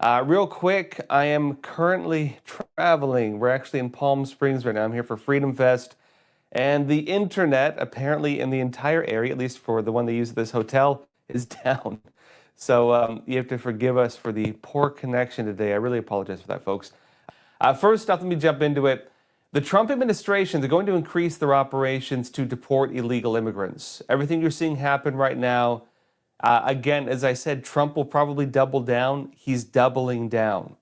Real quick, I am currently traveling. We're actually in Palm Springs right now. I'm here for Freedom Fest. And the internet, apparently in the entire area, at least for the one they use at this hotel, is down. So you have to forgive us for the poor connection today. I really apologize for that, folks. First off, let me jump into it. The Trump administration, they're going to increase their operations to deport illegal immigrants. Everything you're seeing happen right now, again, as I said, Trump will probably double down. He's doubling down.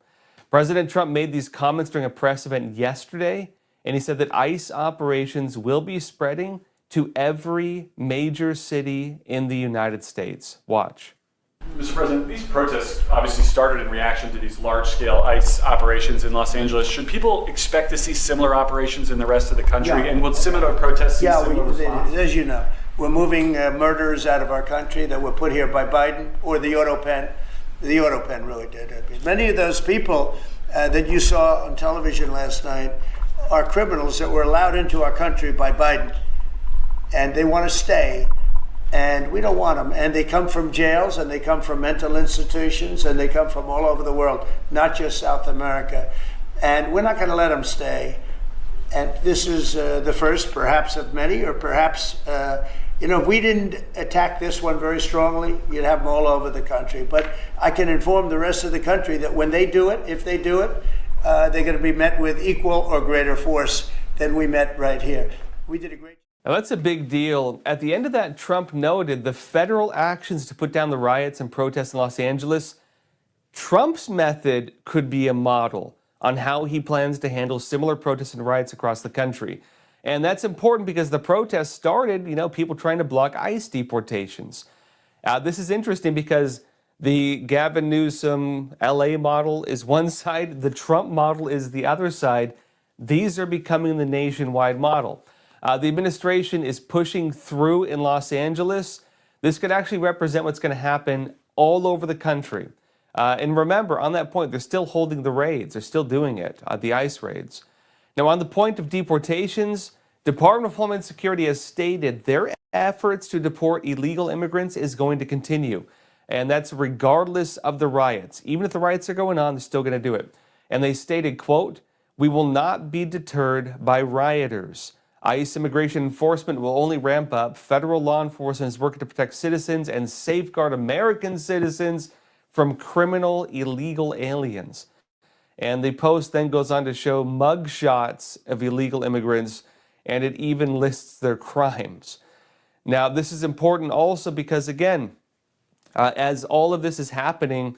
President Trump made these comments during a press event yesterday, and he said that ICE operations will be spreading to every major city in the United States. Watch. Mr. President, these protests obviously started in reaction to these large-scale ICE operations in Los Angeles. Should people expect to see similar operations in the rest of the country? Yeah. And will similar protests see similar response? As you know, we're moving murderers out of our country that were put here by Biden or the auto pen. The auto pen really did it. Many of those people that you saw on television last night are criminals that were allowed into our country by Biden, and they want to stay. And we don't want them. And they come from jails, and they come from mental institutions, and they come from all over the world, not just South America. And we're not going to let them stay. And this is the first, perhaps, of many, or perhaps, if we didn't attack this one very strongly, you'd have them all over the country. But I can inform the rest of the country that when they do it, if they do it, they're going to be met with equal or greater force than we met right here. We did a great job. Now, that's a big deal. At the end of that, Trump noted the federal actions to put down the riots and protests in Los Angeles. Trump's method could be a model on how he plans to handle similar protests and riots across the country. And that's important because the protests started, people trying to block ICE deportations. This is interesting because the Gavin Newsom LA model is one side, the Trump model is the other side. These are becoming the nationwide model. The administration is pushing through in Los Angeles. This could actually represent what's going to happen all over the country. And remember, on that point, they're still holding the raids. They're still doing it, the ICE raids. Now, on the point of deportations, Department of Homeland Security has stated their efforts to deport illegal immigrants is going to continue. And that's regardless of the riots. Even if the riots are going on, they're still going to do it. And they stated, quote, "We will not be deterred by rioters. ICE immigration enforcement will only ramp up. Federal law enforcement is working to protect citizens and safeguard American citizens from criminal illegal aliens." And the post then goes on to show mugshots of illegal immigrants, and it even lists their crimes. Now, this is important also because, again, as all of this is happening,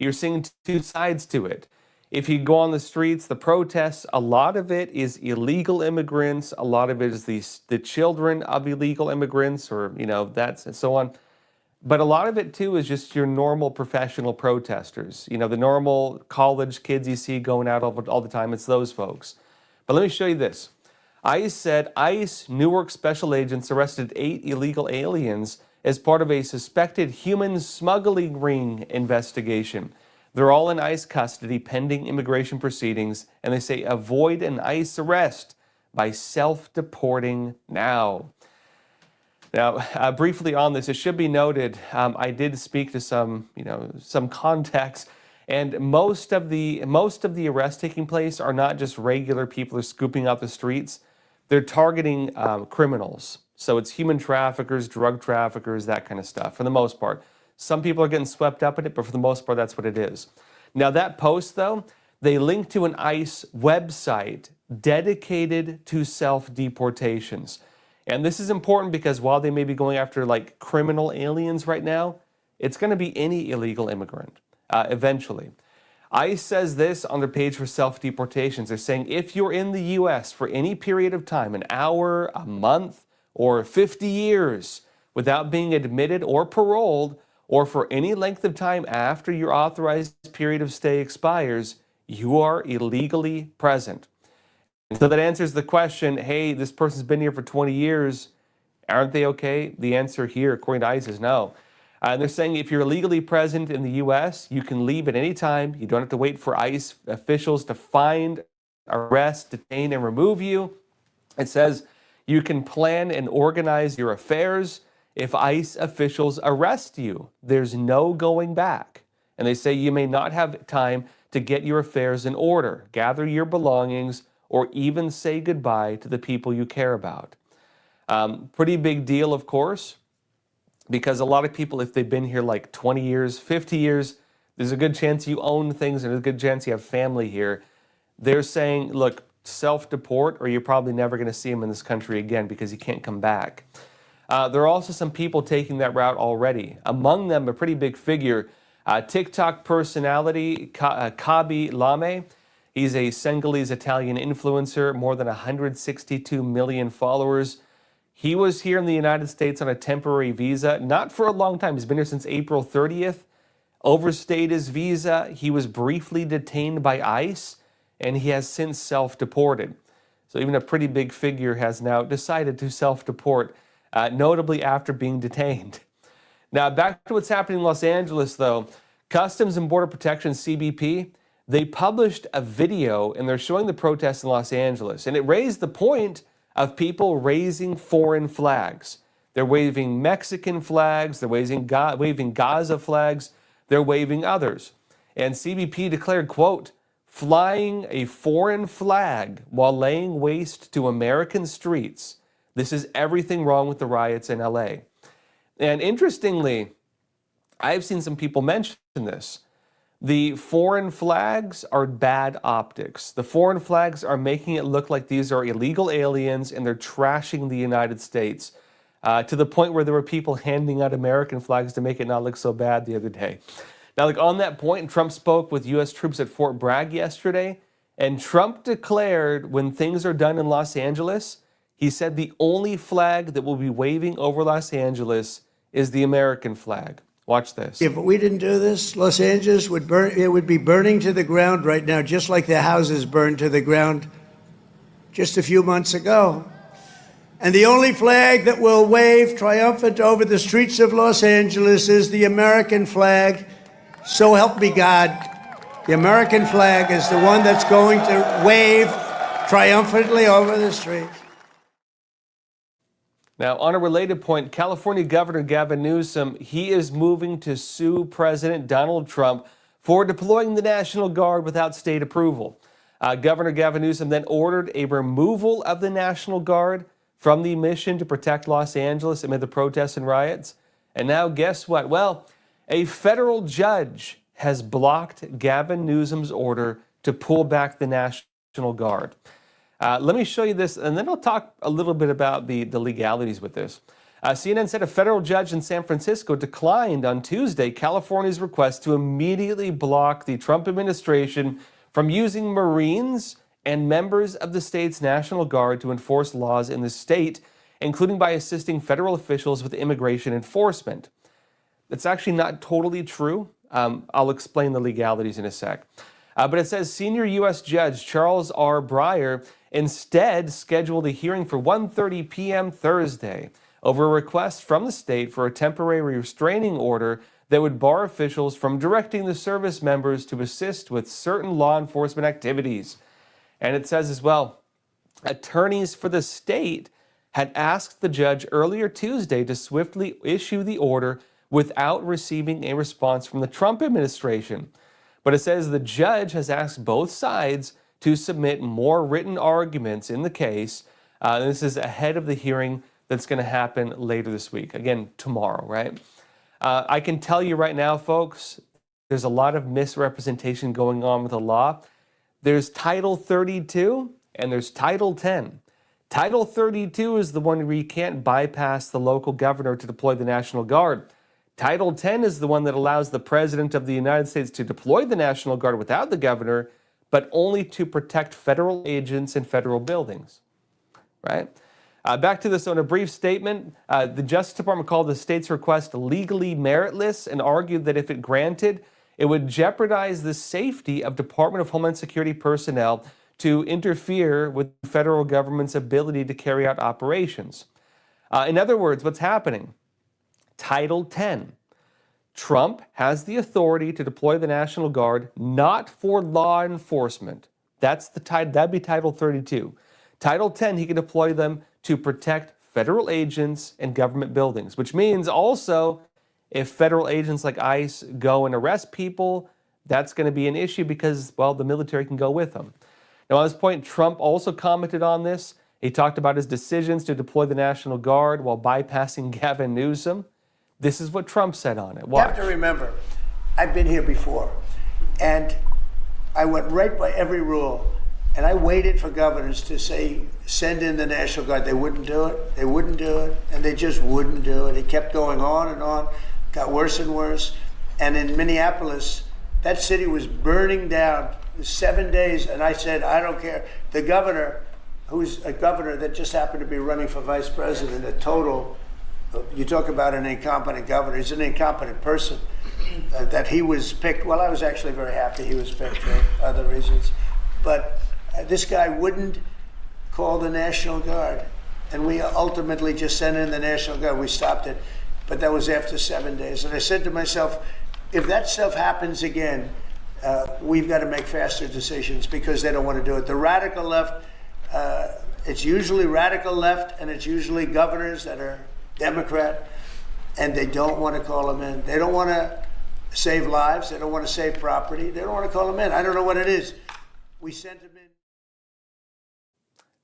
you're seeing two sides to it. If you go on the streets, the protests, a lot of it is illegal immigrants. A lot of it is the children of illegal immigrants, or, that's and so on. But a lot of it, too, is just your normal professional protesters. The normal college kids you see going out all the time. It's those folks. But let me show you this. ICE said ICE Newark special agents arrested 8 illegal aliens as part of a suspected human smuggling ring investigation. They're all in ICE custody pending immigration proceedings, and they say avoid an ICE arrest by self-deporting now. Now, briefly on this, it should be noted, I did speak to some contacts, and most of the arrests taking place are not just regular people who are scooping out the streets. They're targeting criminals. So it's human traffickers, drug traffickers, that kind of stuff, for the most part. Some people are getting swept up in it, but for the most part, that's what it is. Now, that post, though, they link to an ICE website dedicated to self-deportations. And this is important because while they may be going after criminal aliens right now, it's going to be any illegal immigrant eventually. ICE says this on their page for self-deportations. They're saying if you're in the U.S. for any period of time, an hour, a month, or 50 years, without being admitted or paroled, or for any length of time after your authorized period of stay expires, you are illegally present. And so that answers the question, hey, this person's been here for 20 years. Aren't they okay? The answer here, according to ICE, is no. And they're saying if you're illegally present in the U.S., you can leave at any time. You don't have to wait for ICE officials to find, arrest, detain, and remove you. It says you can plan and organize your affairs. If ICE officials arrest you, there's no going back. And they say you may not have time to get your affairs in order, gather your belongings, or even say goodbye to the people you care about. Pretty big deal, of course, because a lot of people, if they've been here like 20 years, 50 years, there's a good chance you own things and there's a good chance you have family here. They're saying, look, self-deport or you're probably never going to see them in this country again because you can't come back. There are also some people taking that route already. Among them, a pretty big figure, TikTok personality Kabi Lame. He's a Senegalese Italian influencer, more than 162 million followers. He was here in the United States on a temporary visa, not for a long time. He's been here since April 30th. Overstayed his visa. He was briefly detained by ICE, and he has since self-deported. So even a pretty big figure has now decided to self-deport, notably after being detained. Now, back to what's happening in Los Angeles, though. Customs and Border Protection, CBP, they published a video, and they're showing the protests in Los Angeles. And it raised the point of people raising foreign flags. They're waving Mexican flags, they're waving Gaza flags, they're waving others. And CBP declared, quote, flying a foreign flag while laying waste to American streets. This is everything wrong with the riots in LA. And interestingly, I've seen some people mention this. The foreign flags are bad optics. The foreign flags are making it look like these are illegal aliens and they're trashing the United States to the point where there were people handing out American flags to make it not look so bad the other day. Now, like on that point, Trump spoke with U.S. troops at Fort Bragg yesterday, and Trump declared when things are done in Los Angeles, he said the only flag that will be waving over Los Angeles is the American flag. Watch this. If we didn't do this, Los Angeles would burn. It would be burning to the ground right now, just like the houses burned to the ground just a few months ago. And the only flag that will wave triumphant over the streets of Los Angeles is the American flag. So help me God. The American flag is the one that's going to wave triumphantly over the streets. Now, on a related point, California Governor Gavin Newsom, he is moving to sue President Donald Trump for deploying the National Guard without state approval. Governor Gavin Newsom then ordered a removal of the National Guard from the mission to protect Los Angeles amid the protests and riots. And now guess what? Well, a federal judge has blocked Gavin Newsom's order to pull back the National Guard. Let me show you this, and then I'll talk a little bit about the legalities with this. CNN said a federal judge in San Francisco declined on Tuesday California's request to immediately block the Trump administration from using Marines and members of the state's National Guard to enforce laws in the state, including by assisting federal officials with immigration enforcement. That's actually not totally true. I'll explain the legalities in a sec. But it says senior U.S. Judge Charles R. Breyer instead scheduled a hearing for 1:30 p.m. Thursday over a request from the state for a temporary restraining order that would bar officials from directing the service members to assist with certain law enforcement activities. And it says as well, attorneys for the state had asked the judge earlier Tuesday to swiftly issue the order without receiving a response from the Trump administration. But it says the judge has asked both sides to submit more written arguments in the case. This is ahead of the hearing that's going to happen later this week. Again, tomorrow, right? I can tell you right now, folks, there's a lot of misrepresentation going on with the law. There's Title 32 and there's Title 10. Title 32 is the one where you can't bypass the local governor to deploy the National Guard. Title 10 is the one that allows the President of the United States to deploy the National Guard without the governor, but only to protect federal agents and federal buildings, right? Back to this on a brief statement. The Justice Department called the state's request legally meritless and argued that if it granted, it would jeopardize the safety of Department of Homeland Security personnel to interfere with the federal government's ability to carry out operations. In other words, what's happening? Title 10. Trump has the authority to deploy the National Guard not for law enforcement. That's the title. That'd be Title 32. Title 10, he can deploy them to protect federal agents and government buildings, which means also if federal agents like ICE go and arrest people, that's going to be an issue because, well, the military can go with them. Now, on this point, Trump also commented on this. He talked about his decisions to deploy the National Guard while bypassing Gavin Newsom. This is what Trump said on it. Watch. You have to remember, I've been here before, and I went right by every rule, and I waited for governors to say, send in the National Guard. They wouldn't do it. They wouldn't do it, and they just wouldn't do it. It kept going on and on, got worse and worse. And in Minneapolis, that city was burning down 7 days, and I said, I don't care. The governor, who's a governor that just happened to be running for vice president, a total, you talk about an incompetent governor, he's an incompetent person, that he was picked. Well, I was actually very happy he was picked for other reasons. But this guy wouldn't call the National Guard. And we ultimately just sent in the National Guard. We stopped it. But that was after 7 days. And I said to myself, if that stuff happens again, we've got to make faster decisions because they don't want to do it. The radical left, it's usually radical left, and it's usually governors that are Democrat, and they don't want to call them in. They don't want to save lives. They don't want to save property. They don't want to call them in. I don't know what it is. We sent them in.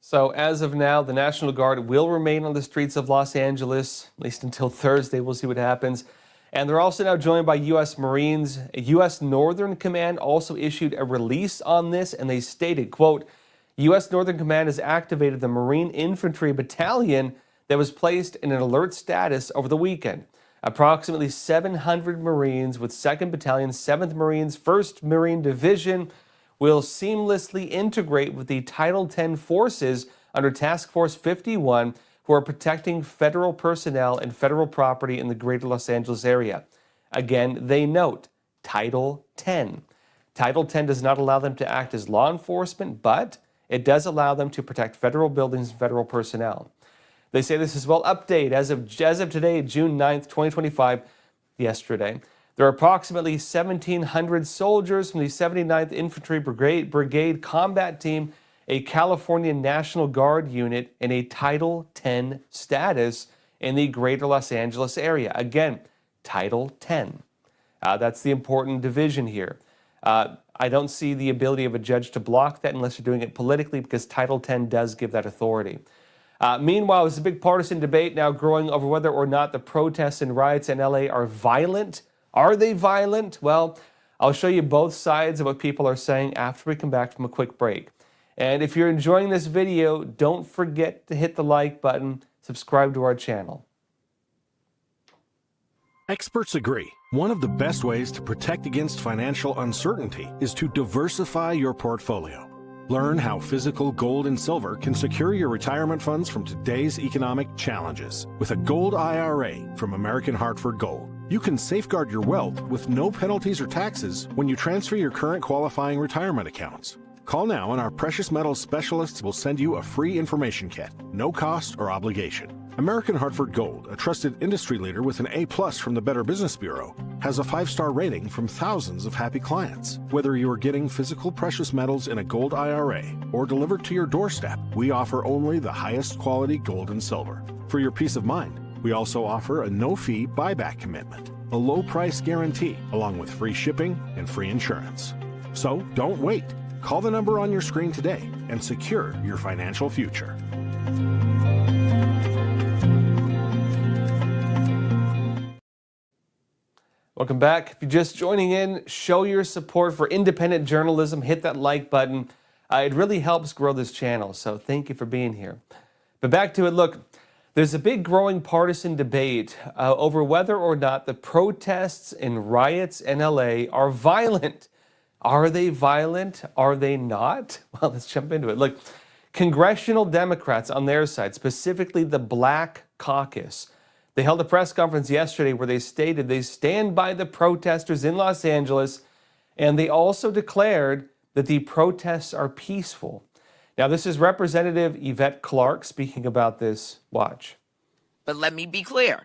So as of now, the National Guard will remain on the streets of Los Angeles, at least until Thursday. We'll see what happens. And they're also now joined by U.S. Marines. A U.S. Northern Command also issued a release on this, and they stated, quote, U.S. Northern Command has activated the Marine Infantry Battalion that was placed in an alert status over the weekend. Approximately 700 Marines with 2nd Battalion, 7th Marines, 1st Marine Division will seamlessly integrate with the Title X forces under Task Force 51 who are protecting federal personnel and federal property in the greater Los Angeles area. Again, they note Title X. Title X does not allow them to act as law enforcement, but it does allow them to protect federal buildings and federal personnel. They say this is well updated as of today, June 9th, 2025, yesterday. There are approximately 1,700 soldiers from the 79th Infantry Brigade Combat Team, a California National Guard unit, and a Title X status in the greater Los Angeles area. Again, Title X. That's the important division here. I don't see the ability of a judge to block that unless you're doing it politically because Title X does give that authority. Meanwhile, there's a big partisan debate now growing over whether or not the protests and riots in LA are violent. Are they violent? Well, I'll show you both sides of what people are saying after we come back from a quick break. And if you're enjoying this video, don't forget to hit the like button, subscribe to our channel. Experts agree. One of the best ways to protect against financial uncertainty is to diversify your portfolio. Learn how physical gold and silver can secure your retirement funds from today's economic challenges. With a gold IRA from American Hartford Gold, you can safeguard your wealth with no penalties or taxes when you transfer your current qualifying retirement accounts. Call now and our precious metals specialists will send you a free information kit, no cost or obligation. American Hartford Gold, a trusted industry leader with an A+ from the Better Business Bureau, has a 5-star rating from thousands of happy clients. Whether you are getting physical precious metals in a gold IRA or delivered to your doorstep, we offer only the highest quality gold and silver. For your peace of mind, we also offer a no-fee buyback commitment, a low price guarantee, along with free shipping and free insurance. So don't wait. Call the number on your screen today and secure your financial future. Welcome back. If you're just joining in, show your support for independent journalism. Hit that like button. It really helps grow this channel, so thank you for being here. But back to it, look, there's a big growing partisan debate over whether or not the protests and riots in LA are violent. Are they violent? Are they not? Well, let's jump into it. Look, congressional Democrats on their side, specifically the Black Caucus, they held a press conference yesterday where they stated they stand by the protesters in Los Angeles, and they also declared that the protests are peaceful. Now, this is Representative Yvette Clarke speaking about this. Watch. But let me be clear.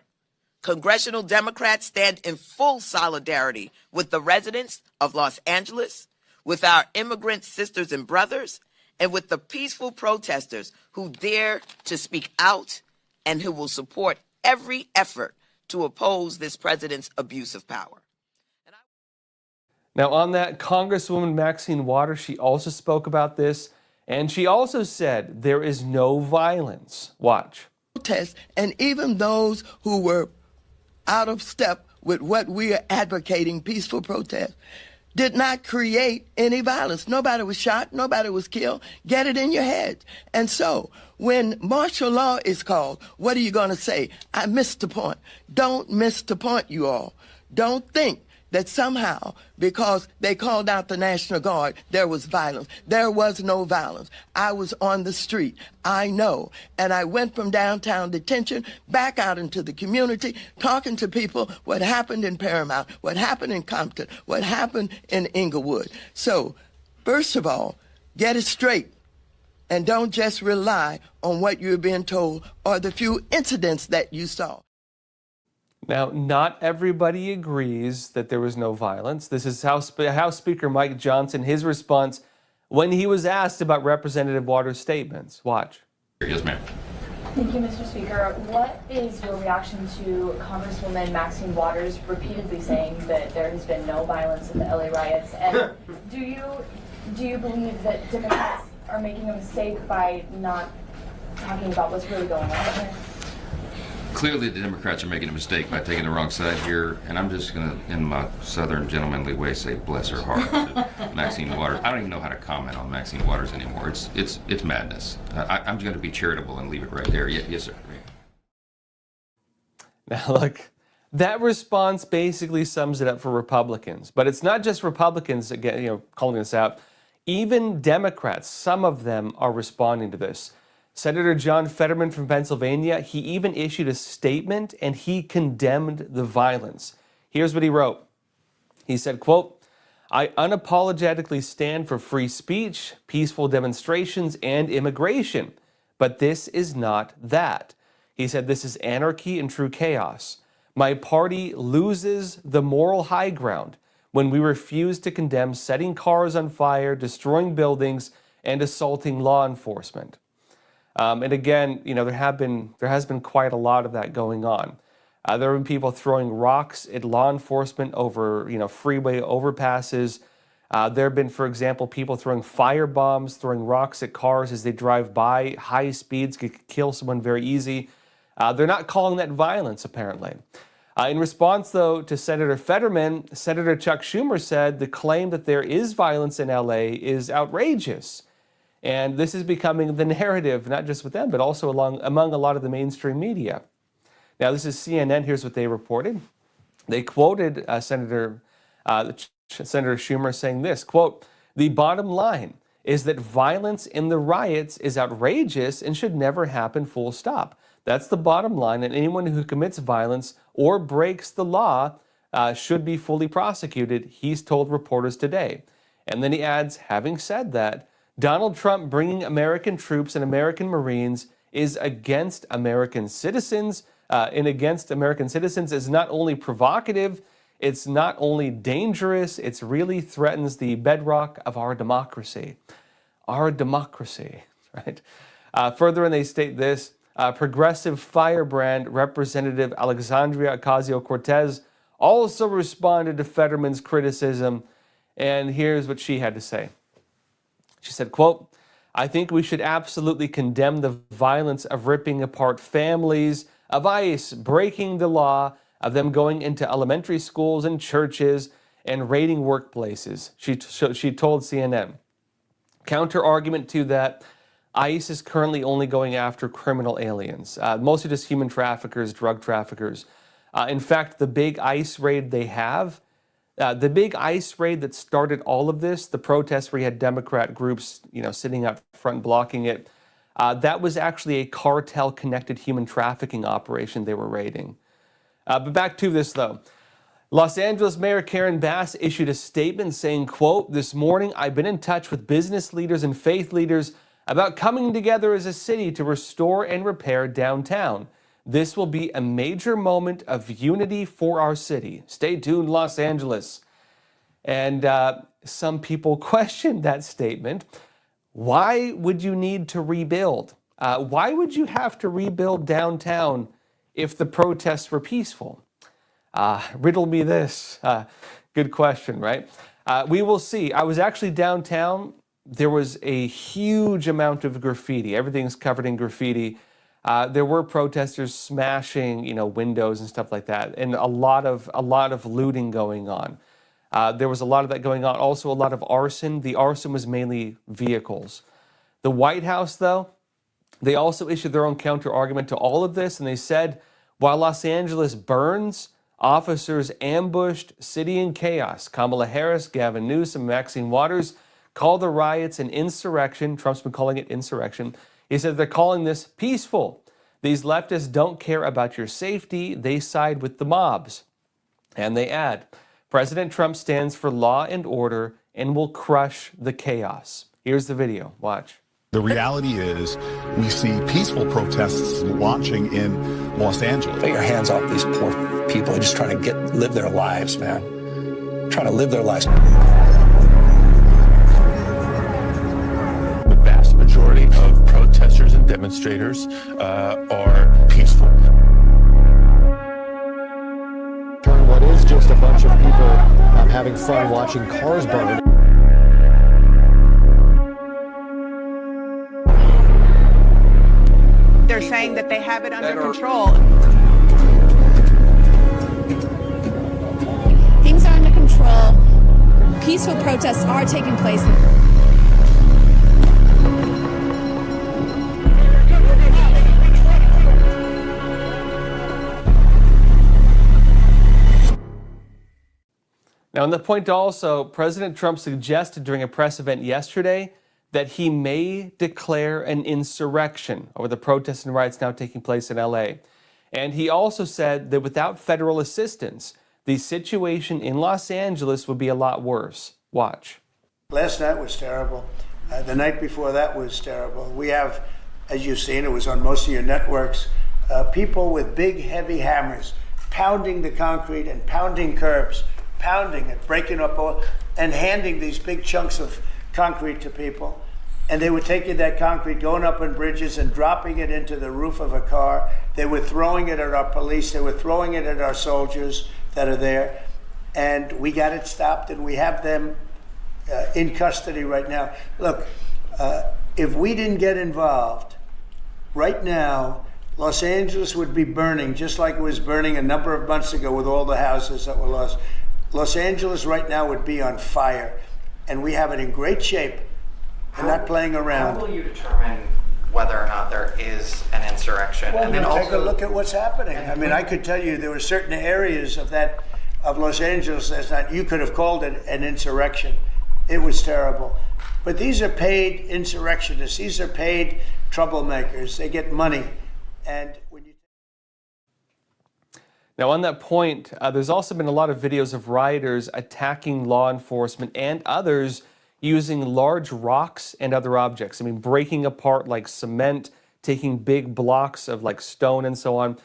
Congressional Democrats stand in full solidarity with the residents of Los Angeles, with our immigrant sisters and brothers, and with the peaceful protesters who dare to speak out and who will support every effort to oppose this president's abuse of power. Now, on that, Congresswoman Maxine Waters, she also spoke about this, and she also said there is no violence. Watch. And even those who were out of step with what we are advocating, peaceful protest, did not create any violence. Nobody was shot, nobody was killed. Get it in your head. And so, when martial law is called, what are you going to say? I missed the point. Don't miss the point, you all. Don't think that somehow, because they called out the National Guard, there was violence. There was no violence. I was on the street. I know. And I went from downtown detention back out into the community, talking to people what happened in Paramount, what happened in Compton, what happened in Inglewood. So, first of all, get it straight. And don't just rely on what you're being told or the few incidents that you saw. Now, not everybody agrees that there was no violence. This is House Speaker Mike Johnson, his response when he was asked about Representative Waters' statements. Watch. Yes, ma'am. Thank you, Mr. Speaker. What is your reaction to Congresswoman Maxine Waters repeatedly saying that there has been no violence in the LA riots? And do you believe that Democrats are making a mistake by not talking about what's really going on here? Clearly, the Democrats are making a mistake by taking the wrong side here, and I'm just going to, in my southern gentlemanly way, say bless her heart to Maxine Waters. I don't even know how to comment on Maxine Waters anymore. It's madness. I'm going to be charitable and leave it right there. Yes, sir. Now, look, that response basically sums it up for Republicans. But it's not just Republicans, again, calling this out. Even Democrats, some of them are responding to this. Senator John Fetterman from Pennsylvania, he even issued a statement and he condemned the violence. Here's what he wrote. He said, quote, "I unapologetically stand for free speech, peaceful demonstrations, and immigration. But this is not that." He said, "This is anarchy and true chaos. My party loses the moral high ground when we refuse to condemn setting cars on fire, destroying buildings, and assaulting law enforcement." And again, there has been quite a lot of that going on. There have been people throwing rocks at law enforcement over, freeway overpasses. There have been, for example, people throwing fire bombs, throwing rocks at cars as they drive by. High speeds could kill someone very easy. They're not calling that violence, apparently. In response, though, to Senator Fetterman, Senator Chuck Schumer said the claim that there is violence in LA is outrageous. And this is becoming the narrative, not just with them, but also among a lot of the mainstream media. Now, this is CNN. Here's what they reported. They quoted Senator Schumer saying this, quote, "The bottom line is that violence in the riots is outrageous and should never happen, full stop. That's the bottom line, and anyone who commits violence or breaks the law should be fully prosecuted," he's told reporters today. And then he adds, having said that, Donald Trump bringing American troops and American Marines is against American citizens, is not only provocative, it's not only dangerous, it really threatens the bedrock of our democracy. Our democracy, right? Further, and they state this, progressive firebrand Representative Alexandria Ocasio-Cortez also responded to Fetterman's criticism, and here's what she had to say. She said, quote, "I think we should absolutely condemn the violence of ripping apart families, of ICE breaking the law, of them going into elementary schools and churches and raiding workplaces," she told CNN. Counter argument to that, ICE is currently only going after criminal aliens, mostly just human traffickers, drug traffickers. In fact, the big ICE raid they have, the big ICE raid that started all of this, the protests where you had Democrat groups, sitting out front blocking it, that was actually a cartel-connected human trafficking operation they were raiding. But back to this, though. Los Angeles Mayor Karen Bass issued a statement saying, quote, "This morning I've been in touch with business leaders and faith leaders about coming together as a city to restore and repair downtown. This will be a major moment of unity for our city. Stay tuned, Los Angeles." And some people questioned that statement. Why would you need to rebuild? Why would you have to rebuild downtown if the protests were peaceful? Riddle me this. Good question, right? We will see. I was actually downtown. There was a huge amount of graffiti. Everything's covered in graffiti. There were protesters smashing, windows and stuff like that, and a lot of looting going on. There was a lot of that going on. Also, a lot of arson. The arson was mainly vehicles. The White House, though, they also issued their own counter-argument to all of this, and they said, while Los Angeles burns, officers ambushed city in chaos. Kamala Harris, Gavin Newsom, Maxine Waters called the riots an insurrection. Trump's been calling it insurrection. He said they're calling this peaceful. These leftists don't care about your safety. They side with the mobs. And they add, President Trump stands for law and order and will crush the chaos. Here's the video. Watch. The reality is we see peaceful protests launching in Los Angeles. Put your hands off these poor people just trying to live their lives, man. Trying to live their lives. The vast majority of protesters and demonstrators are peaceful. Turn what is just a bunch of people having fun watching cars burn. They're saying that they have it under control. Things are under control. Peaceful protests are taking place. Now, on the point also, President Trump suggested during a press event yesterday that he may declare an insurrection over the protests and riots now taking place in LA. And he also said that without federal assistance, the situation in Los Angeles would be a lot worse. Watch. Last night was terrible. The night before that was terrible. We have, as you've seen, it was on most of your networks, people with big, heavy hammers pounding the concrete and pounding curbs, pounding it, breaking up and handing these big chunks of concrete to people. And they were taking that concrete, going up on bridges and dropping it into the roof of a car. They were throwing it at our police. They were throwing it at our soldiers that are there. And we got it stopped, and we have them in custody right now. Look, if we didn't get involved, right now, Los Angeles would be burning, just like it was burning a number of months ago with all the houses that were lost. Los Angeles right now would be on fire, and we have it in great shape. And not playing around. How will you determine whether or not there is an insurrection? Well, and then take a look at what's happening. I mean, I could tell you there were certain areas of Los Angeles that you could have called it an insurrection. It was terrible. But these are paid insurrectionists. These are paid troublemakers. They get money. And when you Now, on that point, there's also been a lot of videos of rioters attacking law enforcement and others using large rocks and other objects. I mean, breaking apart like cement, taking big blocks of like stone and so on.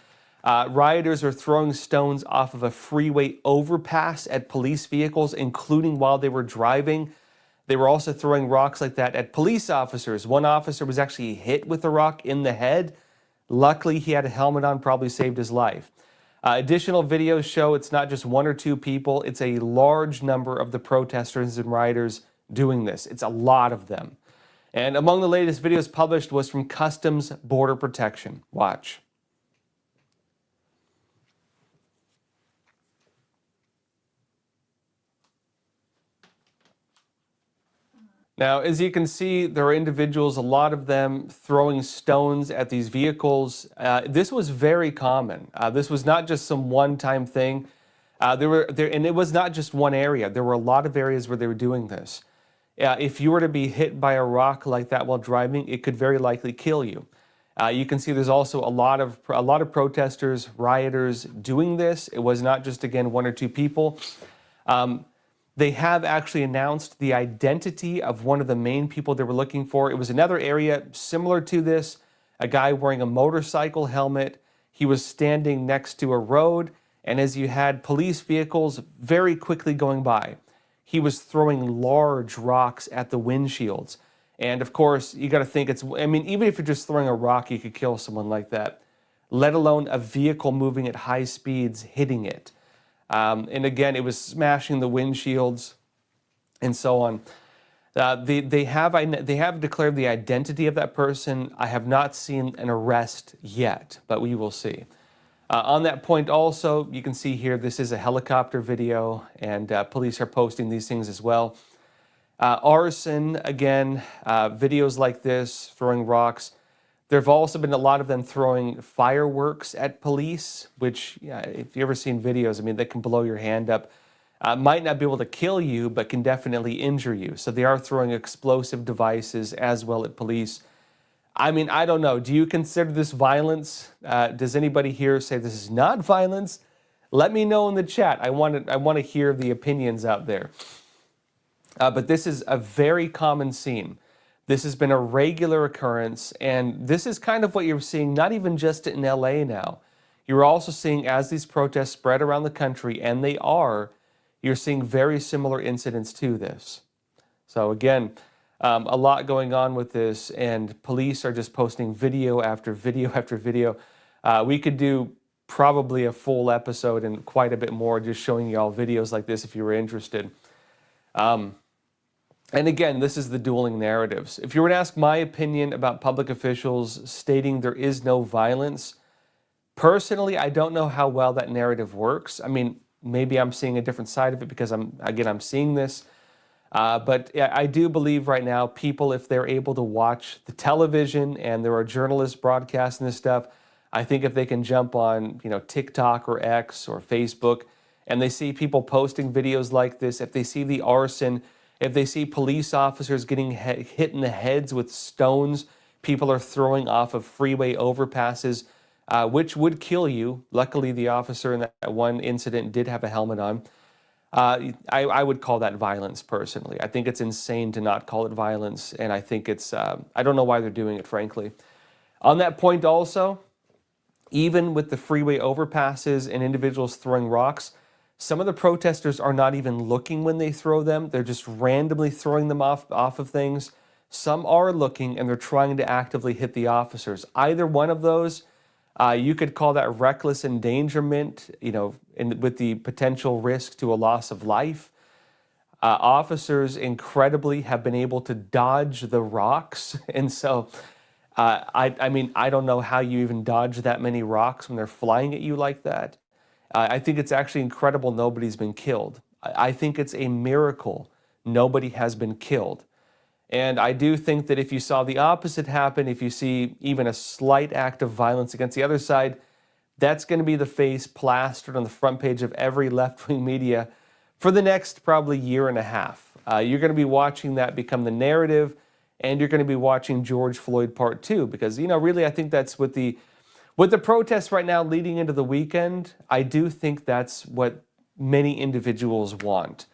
Rioters are throwing stones off of a freeway overpass at police vehicles, including while they were driving. They were also throwing rocks like that at police officers. One officer was actually hit with a rock in the head. Luckily, he had a helmet on, probably saved his life. Additional videos show it's not just one or two people, it's a large number of the protesters and rioters doing this. It's a lot of them. And among the latest videos published was from Customs Border Protection. Watch. Now, as you can see, there are individuals, a lot of them, throwing stones at these vehicles. This was very common. This was not just some one-time thing. And it was not just one area. There were a lot of areas where they were doing this. If you were to be hit by a rock like that while driving, it could very likely kill you. You can see there's also a lot of protesters, rioters doing this. It was not just, again, one or two people. They have actually announced the identity of one of the main people they were looking for. It was another area similar to this, a guy wearing a motorcycle helmet. He was standing next to a road, and as you had police vehicles very quickly going by, he was throwing large rocks at the windshields. And of course, you got to think even if you're just throwing a rock, you could kill someone like that, let alone a vehicle moving at high speeds hitting it. And again, it was smashing the windshields and so on. They have declared the identity of that person. I have not seen an arrest yet, but we will see. On that point also, you can see here, this is a helicopter video, and police are posting these things as well. Arson, again, videos like this, throwing rocks. There have also been a lot of them throwing fireworks at police, which, if you've ever seen videos, I mean, they can blow your hand up. Might not be able to kill you, but can definitely injure you. So they are throwing explosive devices as well at police. I mean, I don't know. Do you consider this violence? Does anybody here say this is not violence? Let me know in the chat. I want to hear the opinions out there. But this is a very common scene. This has been a regular occurrence, and this is kind of what you're seeing, not even just in LA now. You're also seeing, as these protests spread around the country, and they are, you're seeing very similar incidents to this. So again, a lot going on with this, and police are just posting video after video after video. We could do probably a full episode and quite a bit more just showing you all videos like this if you were interested. And again, this is the dueling narratives. If you were to ask my opinion about public officials stating there is no violence, personally, I don't know how well that narrative works. I mean, maybe I'm seeing a different side of it because I'm seeing this. But I do believe right now people, if they're able to watch the television and there are journalists broadcasting this stuff, I think if they can jump on, TikTok or X or Facebook, and they see people posting videos like this, if they see the arson, if they see police officers getting hit in the heads with stones, people are throwing off of freeway overpasses, which would kill you. Luckily, the officer in that one incident did have a helmet on. I would call that violence personally. I think it's insane to not call it violence, and I think it's, I don't know why they're doing it, frankly. On that point also, even with the freeway overpasses and individuals throwing rocks, some of the protesters are not even looking when they throw them. They're just randomly throwing them off of things. Some are looking, and they're trying to actively hit the officers. Either one of those, you could call that reckless endangerment, with the potential risk to a loss of life. Officers incredibly have been able to dodge the rocks. And so, I mean, I don't know how you even dodge that many rocks when they're flying at you like that. I think it's actually incredible nobody's been killed. I think it's a miracle nobody has been killed. And I do think that if you saw the opposite happen, if you see even a slight act of violence against the other side, that's going to be the face plastered on the front page of every left-wing media for the next probably year and a half. You're going to be watching that become the narrative, and you're going to be watching George Floyd Part 2, because, really, I think that's with the protests right now leading into the weekend, I do think that's what many individuals want.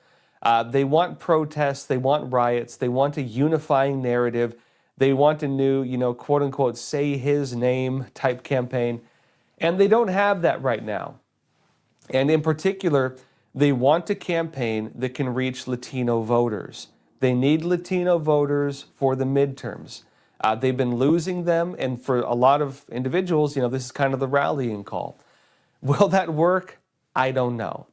They want protests, they want riots, they want a unifying narrative, they want a new, quote-unquote, say his name type campaign, and they don't have that right now. And in particular, they want a campaign that can reach Latino voters. They need Latino voters for the midterms. They've been losing them, and for a lot of individuals, this is kind of the rallying call. Will that work? I don't know.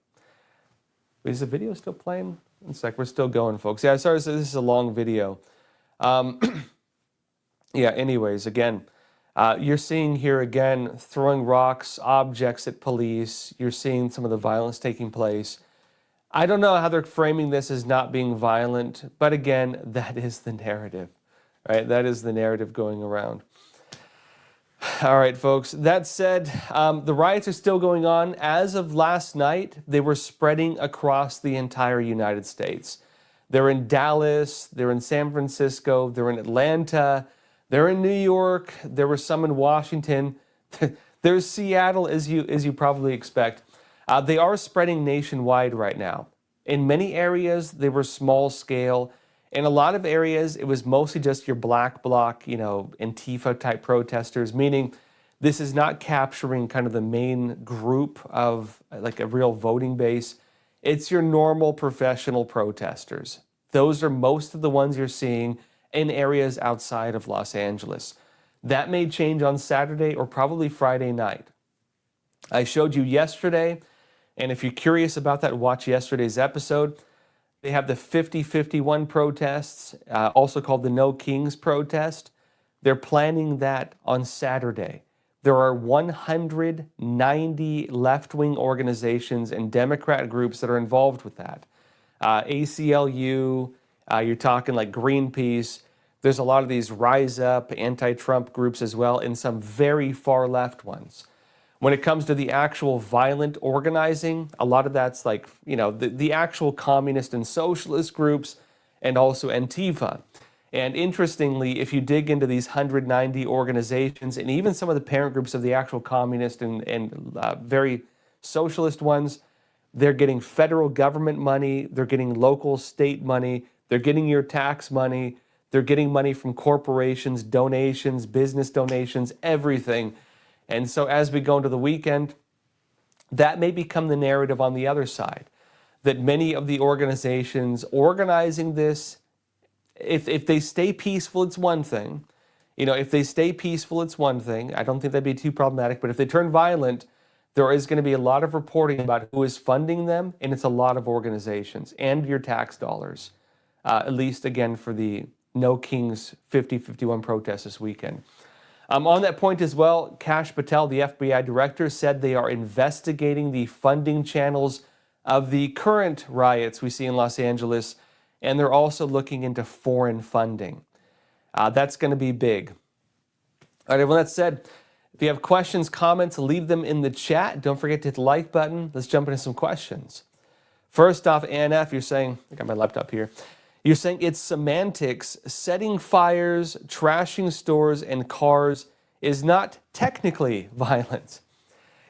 Is the video still playing? One sec, we're still going, folks. Yeah, sorry, this is a long video. Anyways, again, you're seeing here again, throwing rocks, objects at police. You're seeing some of the violence taking place. I don't know how they're framing this as not being violent, but again, that is the narrative, right? That is the narrative going around. All right, folks. That said, the riots are still going on. As of last night, they were spreading across the entire United States. They're in Dallas, they're in San Francisco, they're in Atlanta, they're in New York, there were some in Washington. There's Seattle, as you probably expect. They are spreading nationwide right now. In many areas, they were small scale. In a lot of areas, it was mostly just your black bloc, Antifa-type protesters, meaning this is not capturing kind of the main group of like a real voting base. It's your normal professional protesters. Those are most of the ones you're seeing in areas outside of Los Angeles. That may change on Saturday or probably Friday night. I showed you yesterday And if you're curious about that, watch yesterday's episode. They have the 50-51 protests, also called the No Kings protest. They're planning that on Saturday. There are 190 left-wing organizations and Democrat groups that are involved with that. ACLU, you're talking like Greenpeace. There's a lot of these Rise Up, anti-Trump groups as well, and some very far left ones. When it comes to the actual violent organizing, a lot of that's like, the actual communist and socialist groups and also Antifa. And interestingly, if you dig into these 190 organizations and even some of the parent groups of the actual communist and very socialist ones, they're getting federal government money, they're getting local state money, they're getting your tax money, they're getting money from corporations, donations, business donations, everything. And so as we go into the weekend, that may become the narrative on the other side, that many of the organizations organizing this, if they stay peaceful, it's one thing. If they stay peaceful, it's one thing. I don't think that'd be too problematic. But if they turn violent, there is going to be a lot of reporting about who is funding them, and it's a lot of organizations and your tax dollars, at least, again, for the No Kings 50-51 protests this weekend. On that point as well, Kash Patel, the FBI director, said they are investigating the funding channels of the current riots we see in Los Angeles, and they're also looking into foreign funding. That's going to be big. All right, everyone, that said, if you have questions, comments, leave them in the chat. Don't forget to hit the like button. Let's jump into some questions. First off, ANF, you're saying, I got my laptop here. You're saying it's semantics. Setting fires, trashing stores and cars is not technically violence.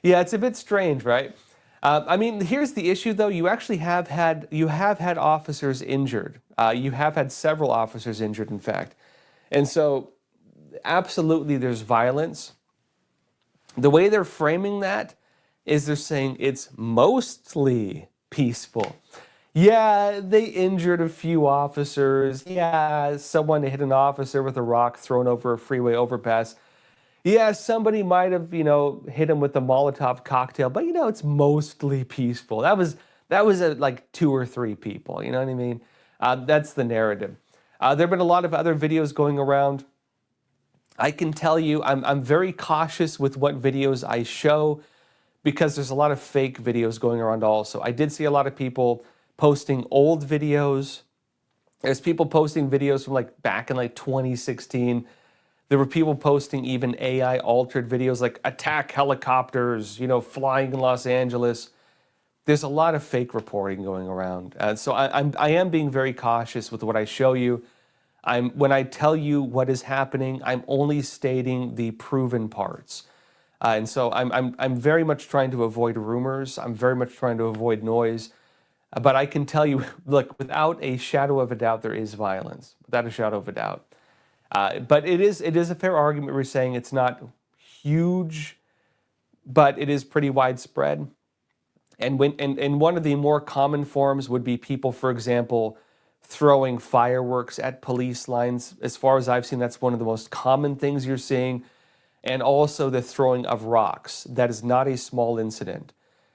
Yeah, it's a bit strange, right? Here's the issue, though. You actually have had officers injured. You have had several officers injured, in fact. And so, absolutely, there's violence. The way they're framing that is they're saying it's mostly peaceful. Yeah, they injured a few officers. Yeah, someone hit an officer with a rock thrown over a freeway overpass. Yeah, somebody might have, hit him with a Molotov cocktail, but it's mostly peaceful. That was like 2 or 3 people, you know what I mean? That's the narrative. There have been a lot of other videos going around. I can tell you, I'm very cautious with what videos I show because there's a lot of fake videos going around also. I did see a lot of people posting old videos. There's people posting videos from back in 2016. There were people posting even AI altered videos like attack helicopters, flying in Los Angeles. There's a lot of fake reporting going around. So I am being very cautious with what I show you. When I tell you what is happening, I'm only stating the proven parts. And so I'm very much trying to avoid rumors. I'm very much trying to avoid noise. But I can tell you, look, without a shadow of a doubt, there is violence. Without a shadow of a doubt. But it is a fair argument. We're saying it's not huge, but it is pretty widespread. And one of the more common forms would be people, for example, throwing fireworks at police lines. As far as I've seen, that's one of the most common things you're seeing. And also the throwing of rocks. That is not a small incident.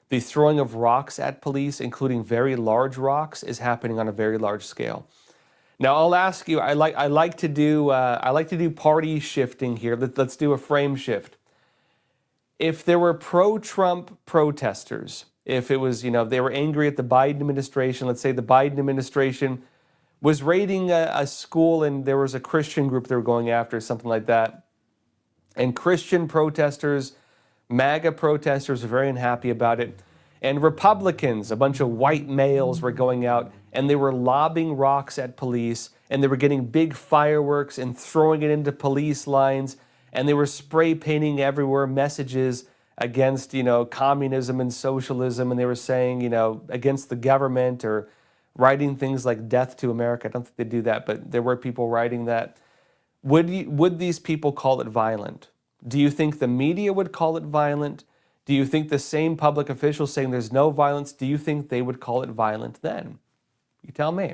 The throwing of rocks at police, including very large rocks, is happening on a very large scale. Now I'll ask you. I like to do party shifting here. Let's do a frame shift. If there were pro-Trump protesters, if it was they were angry at the Biden administration. Let's say the Biden administration was raiding a school and there was a Christian group they were going after, something like that, and Christian protesters, MAGA protesters are very unhappy about it. And Republicans, a bunch of white males, were going out and they were lobbing rocks at police and they were getting big fireworks and throwing it into police lines and they were spray painting everywhere messages against, communism and socialism, and they were saying, against the government or writing things like death to America. I don't think they do that, but there were people writing that. Would these people call it violent? Do you think the media would call it violent? Do you think the same public officials saying there's no violence, do you think they would call it violent then? You tell me.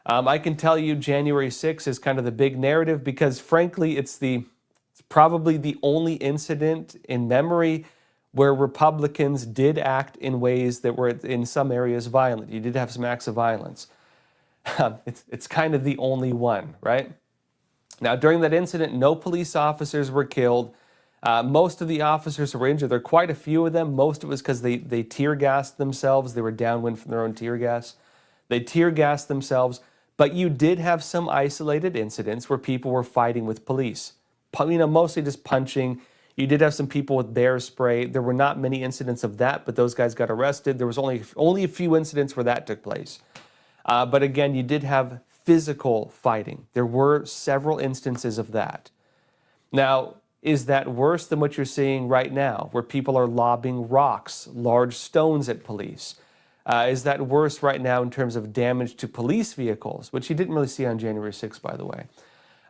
I can tell you January 6th is kind of the big narrative because, frankly, it's probably the only incident in memory where Republicans did act in ways that were in some areas violent. You did have some acts of violence. It's kind of the only one, right? Now, during that incident, no police officers were killed. Most of the officers were injured. There are quite a few of them. Most of it was because they tear gassed themselves. They were downwind from their own tear gas. They tear gassed themselves. But you did have some isolated incidents where people were fighting with police. Mostly just punching. You did have some people with bear spray. There were not many incidents of that, but those guys got arrested. There was only a few incidents where that took place. But again, you did have physical fighting. There were several instances of that. Now, is that worse than what you're seeing right now, where people are lobbing rocks, large stones at police? Is that worse right now in terms of damage to police vehicles, which you didn't really see on January 6th, by the way?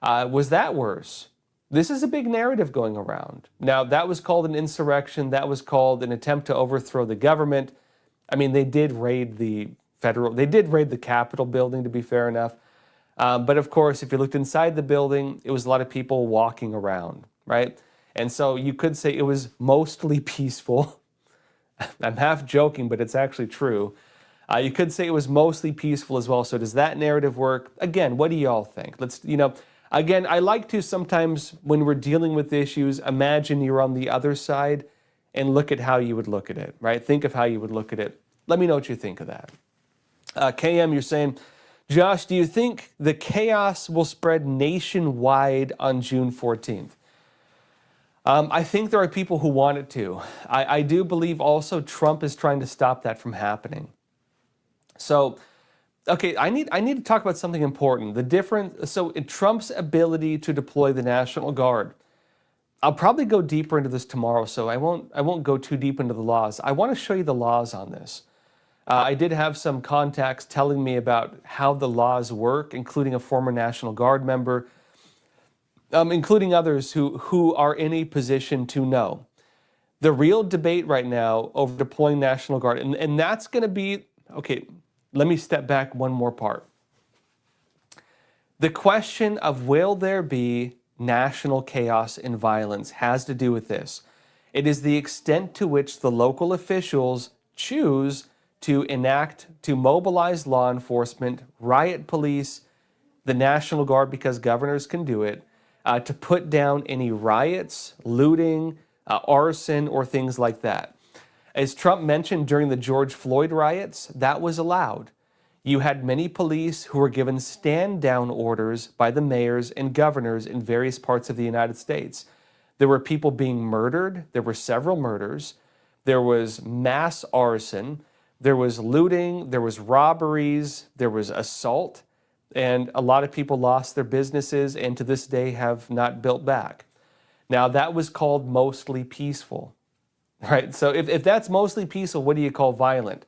Was that worse? This is a big narrative going around. Now, that was called an insurrection. That was called an attempt to overthrow the government. I mean, they did raid the Capitol building, to be fair enough. But of course, if you looked inside the building, it was a lot of people walking around, right? And so you could say it was mostly peaceful. I'm half joking, but it's actually true. You could say it was mostly peaceful as well. So does that narrative work? Again, what do y'all think? Again, I like to sometimes, when we're dealing with issues, imagine you're on the other side and look at how you would look at it, right? Think of how you would look at it. Let me know what you think of that. KM, you're saying, Josh, do you think the chaos will spread nationwide on June 14th? I think there are people who want it to. I do believe also Trump is trying to stop that from happening. So, okay, I need to talk about something important. In Trump's ability to deploy the National Guard. I'll probably go deeper into this tomorrow, so I won't go too deep into the laws. I want to show you the laws on this. I did have some contacts telling me about how the laws work, including a former National Guard member, including others who are in a position to know. The real debate right now over deploying National Guard, and that's going to be, okay, let me step back one more part. The question of will there be national chaos and violence has to do with this. It is the extent to which the local officials choose to mobilize law enforcement, riot police, the National Guard, because governors can do it, to put down any riots, looting, arson, or things like that. As Trump mentioned during the George Floyd riots, that was allowed. You had many police who were given stand-down orders by the mayors and governors in various parts of the United States. There were people being murdered. There were several murders. There was mass arson. There was looting. There was robberies. There was assault. And a lot of people lost their businesses and to this day have not built back. Now, that was called mostly peaceful, right? So if that's mostly peaceful, what do you call violent?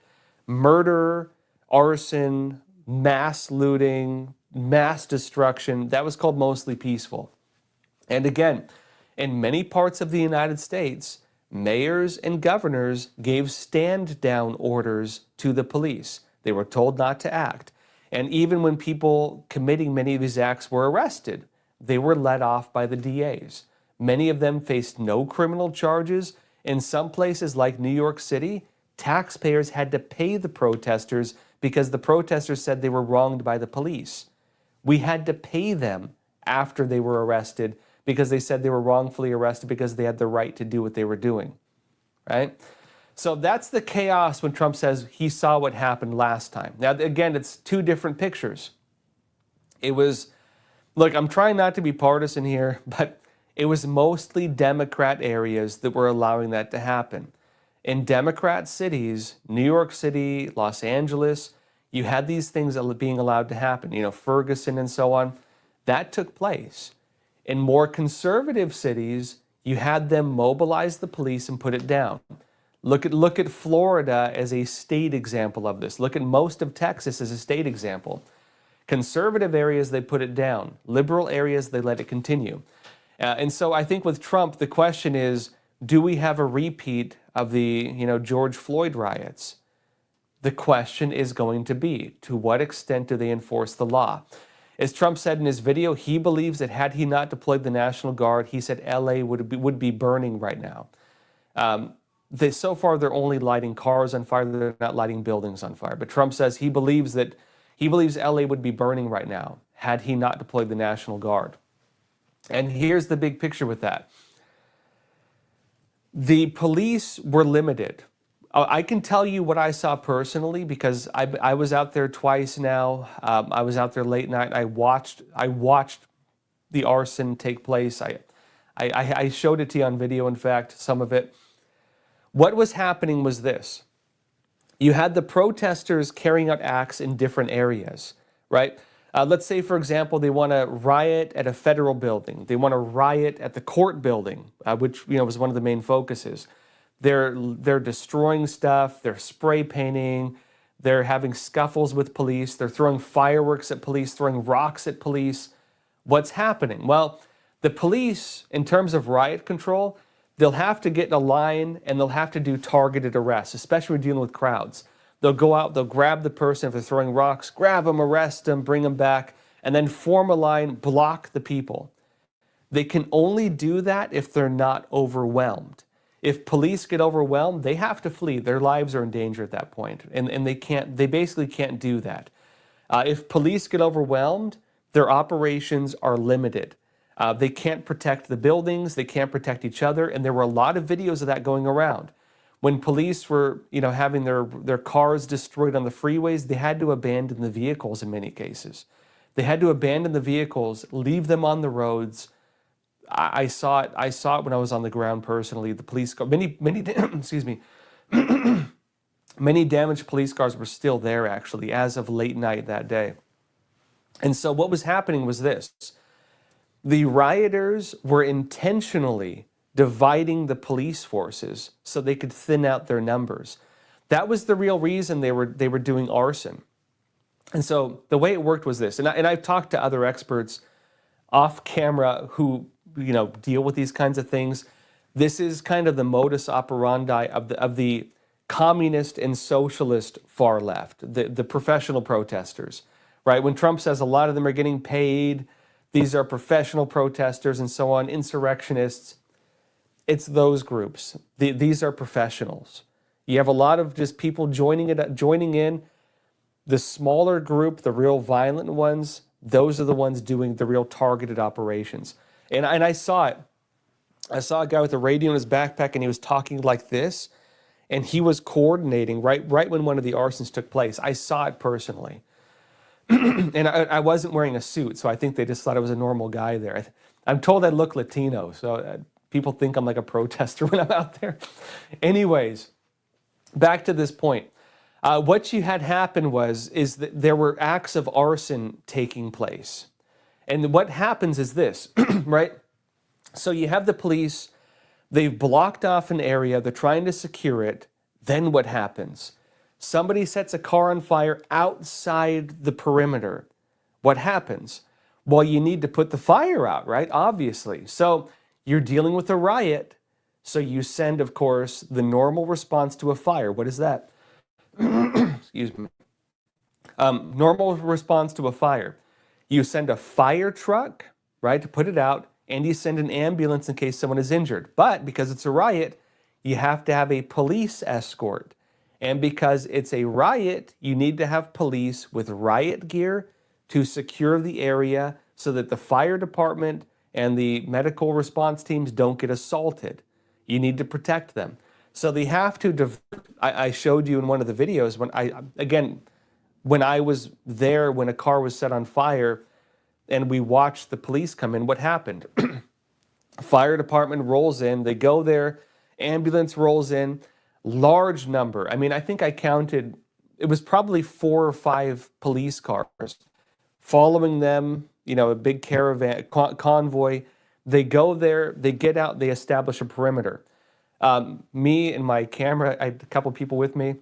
Murder, arson, mass looting, mass destruction, that was called mostly peaceful. And again, in many parts of the United States, mayors and governors gave stand-down orders to the police. They were told not to act. And even when people committing many of these acts were arrested, they were let off by the DAs. Many of them faced no criminal charges. In some places like New York City, taxpayers had to pay the protesters because the protesters said they were wronged by the police. We had to pay them after they were arrested because they said they were wrongfully arrested because they had the right to do what they were doing, right? So that's the chaos when Trump says he saw what happened last time. Now, again, it's two different pictures. It was, look, I'm trying not to be partisan here, but it was mostly Democrat areas that were allowing that to happen. In Democrat cities, New York City, Los Angeles, you had these things being allowed to happen, Ferguson and so on. That took place. In more conservative cities, you had them mobilize the police and put it down. Look at Florida as a state example of this. Look at most of Texas as a state example. Conservative areas, they put it down. Liberal areas, they let it continue. And so I think with Trump, the question is, do we have a repeat of the George Floyd riots? The question is going to be, to what extent do they enforce the law? As Trump said in his video, he believes that had he not deployed the National Guard, he said LA would be burning right now. so far they're only lighting cars on fire. They're not lighting buildings on fire. But Trump says he believes LA would be burning right now had he not deployed the National Guard. And here's the big picture with that. The police were limited. I can tell you what I saw personally because I was out there twice now. I was out there late night. I watched the arson take place. I showed it to you on video, in fact, some of it. What was happening was this. You had the protesters carrying out acts in different areas, right? Let's say, for example, they want to riot at a federal building. They want to riot at the court building, which was one of the main focuses. They're destroying stuff. They're spray painting. They're having scuffles with police. They're throwing fireworks at police, throwing rocks at police. What's happening? Well, the police, in terms of riot control, they'll have to get in a line and they'll have to do targeted arrests, especially when dealing with crowds. They'll go out, they'll grab the person if they're throwing rocks, grab them, arrest them, bring them back, and then form a line, block the people. They can only do that if they're not overwhelmed. If police get overwhelmed, they have to flee. Their lives are in danger at that point, and they basically can't do that. If police get overwhelmed, their operations are limited. They can't protect the buildings, they can't protect each other, and there were a lot of videos of that going around. When police were, having their cars destroyed on the freeways, they had to abandon the vehicles in many cases. They had to abandon the vehicles, leave them on the roads. I saw it when I was on the ground personally. The police car, many excuse me, many damaged police cars were still there actually as of late night that day. And so what was happening was this. The rioters were intentionally dividing the police forces so they could thin out their numbers. That was the real reason they were doing arson. And so the way it worked was this, and I've talked to other experts off camera who deal with these kinds of things. This is kind of the modus operandi of the communist and socialist far left, the professional protesters, right? When Trump says a lot of them are getting paid, these are professional protesters and so on, insurrectionists, it's those groups. These are professionals. You have a lot of just people joining in. The smaller group, the real violent ones, those are the ones doing the real targeted operations. And I saw it. I saw a guy with a radio in his backpack, and he was talking like this, and he was coordinating right when one of the arsons took place. I saw it personally. And I wasn't wearing a suit, so I think they just thought I was a normal guy there. I'm told I look Latino, so people think I'm like a protester when I'm out there. Anyways, back to this point. What you had happen is that there were acts of arson taking place. And what happens is this, right? So you have the police, they've blocked off an area, they're trying to secure it. Then what happens? Somebody sets a car on fire outside the perimeter. What happens? Well, you need to put the fire out, right? Obviously. So you're dealing with a riot. So you send, of course, the normal response to a fire. What is that? Excuse me. Normal response to a fire. You send a fire truck, right, to put it out, and you send an ambulance in case someone is injured. But because it's a riot, you have to have a police escort. And because it's a riot, you need to have police with riot gear to secure the area so that the fire department and the medical response teams don't get assaulted. You need to protect them. So they have to I showed you in one of the videos when I was there when a car was set on fire and we watched the police come in, what happened? Fire department rolls in, they go there, ambulance rolls in, large number. I mean, I think I counted, it was probably 4 or 5 police cars following them, a big caravan, convoy. They go there, they get out, they establish a perimeter. Me and my camera, I had a couple people with me.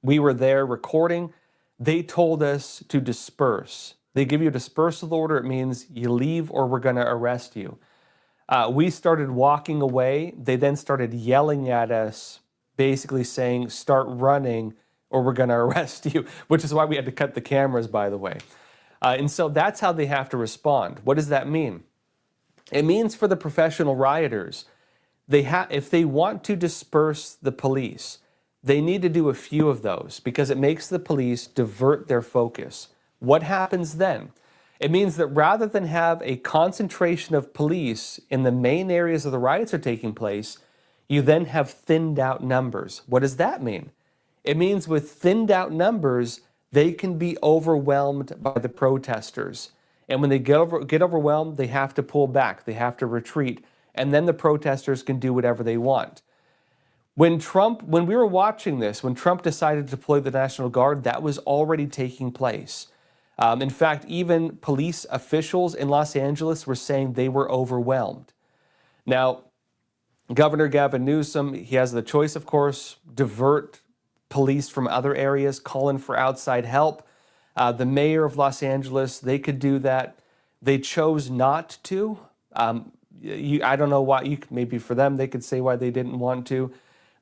We were there recording. They told us to disperse. They give you a dispersal order. It means you leave or we're going to arrest you. We started walking away. They then started yelling at us, basically saying, start running or we're going to arrest you, which is why we had to cut the cameras, by the way. And so that's how they have to respond. What does that mean? It means for the professional rioters, if they want to disperse the police, they need to do a few of those because it makes the police divert their focus. What happens then? It means that rather than have a concentration of police in the main areas of the riots are taking place, you then have thinned out numbers. What does that mean? It means with thinned out numbers, they can be overwhelmed by the protesters. And when they get overwhelmed, they have to pull back, they have to retreat, and then the protesters can do whatever they want. When we were watching this, when Trump decided to deploy the National Guard, that was already taking place. In fact, even police officials in Los Angeles were saying they were overwhelmed. Now, Governor Gavin Newsom, he has the choice, of course, divert police from other areas, call in for outside help. The mayor of Los Angeles, they could do that. They chose not to. I don't know why. Maybe for them, they could say why they didn't want to.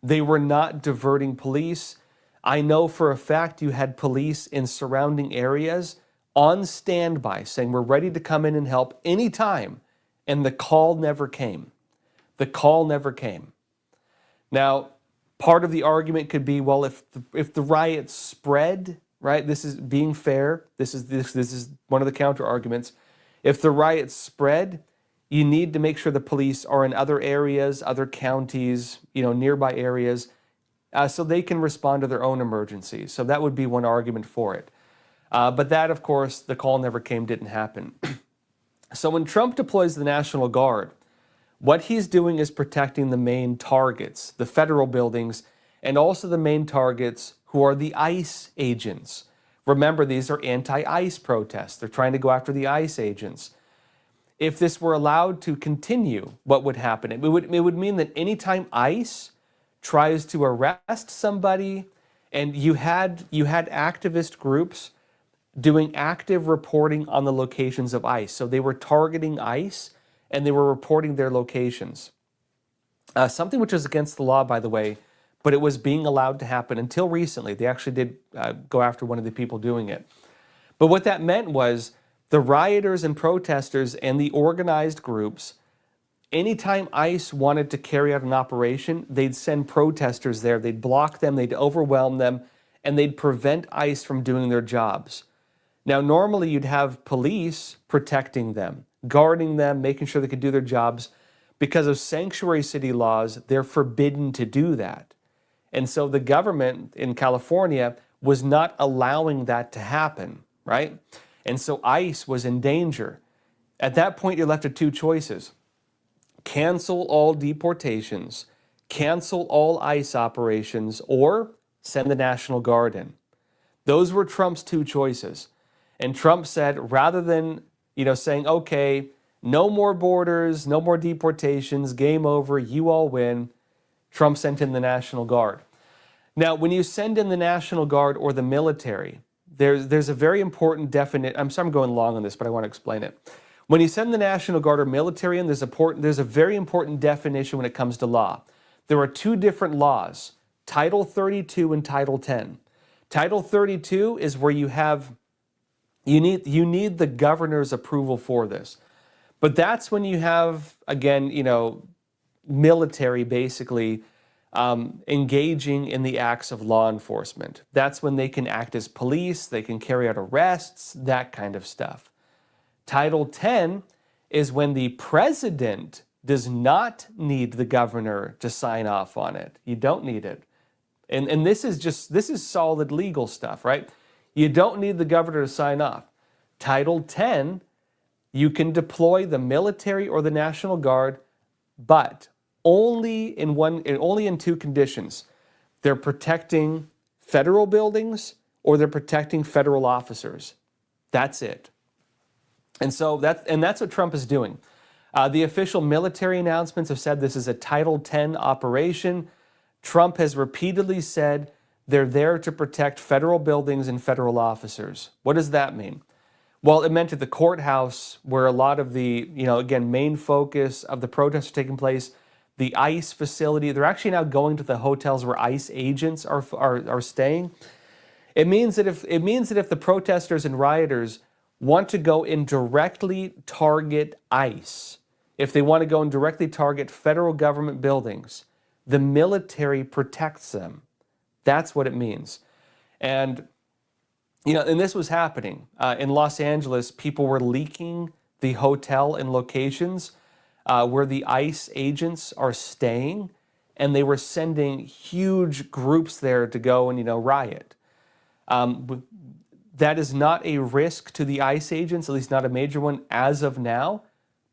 They were not diverting police. I know for a fact you had police in surrounding areas on standby saying we're ready to come in and help anytime. And the call never came. The call never came. Now, part of the argument could be, well, if the riots spread, right? This is being fair. This is one of the counter arguments. If the riots spread, you need to make sure the police are in other areas, other counties, nearby areas, so they can respond to their own emergencies. So that would be one argument for it. But that, of course, the call never came, didn't happen. So when Trump deploys the National Guard, what he's doing is protecting the main targets, the federal buildings, and also the main targets who are the ICE agents. Remember, these are anti-ICE protests. They're trying to go after the ICE agents. If this were allowed to continue, what would happen? It would mean that anytime ICE tries to arrest somebody, and you had activist groups doing active reporting on the locations of ICE. So they were targeting ICE and they were reporting their locations. Something which is against the law, by the way, but it was being allowed to happen until recently. They actually did go after one of the people doing it. But what that meant was the rioters and protesters and the organized groups, anytime ICE wanted to carry out an operation, they'd send protesters there, they'd block them, they'd overwhelm them, and they'd prevent ICE from doing their jobs. Now, normally you'd have police protecting them, guarding them, making sure they could do their jobs. Because of sanctuary city laws, they're forbidden to do that. And so the government in California was not allowing that to happen, right? And so ICE was in danger. At that point, you're left with two choices. Cancel all deportations, cancel all ICE operations, or send the National Guard in. Those were Trump's two choices. And Trump said, rather than, saying, okay, no more borders, no more deportations, game over, you all win, Trump sent in the National Guard. Now, when you send in the National Guard or the military, there's a very important definition. I'm sorry I'm going long on this, but I want to explain it. When you send the National Guard or military in, there's a very important definition when it comes to law. There are two different laws, Title 32 and Title 10. Title 32 is where you need the governor's approval for this. But that's when you have, again, military basically engaging in the acts of law enforcement. That's when they can act as police, they can carry out arrests, that kind of stuff. Title 10 is when the president does not need the governor to sign off on it. You don't need it. And this is solid legal stuff, right? You don't need the governor to sign off. Title 10, you can deploy the military or the National Guard, but only in two conditions. They're protecting federal buildings or they're protecting federal officers. That's it. And so that's what Trump is doing. The official military announcements have said this is a Title 10 operation. Trump has repeatedly said they're there to protect federal buildings and federal officers. What does that mean? Well, it meant at the courthouse where a lot of the, main focus of the protests are taking place, the ICE facility, they're actually now going to the hotels where ICE agents are staying. It means that if the protesters and rioters want to go and directly target ICE, if they want to go and directly target federal government buildings, the military protects them. That's what it means. And, and this was happening. In Los Angeles, people were leaking the hotel and locations where the ICE agents are staying, and they were sending huge groups there to go and, riot. That is not a risk to the ICE agents, at least not a major one as of now,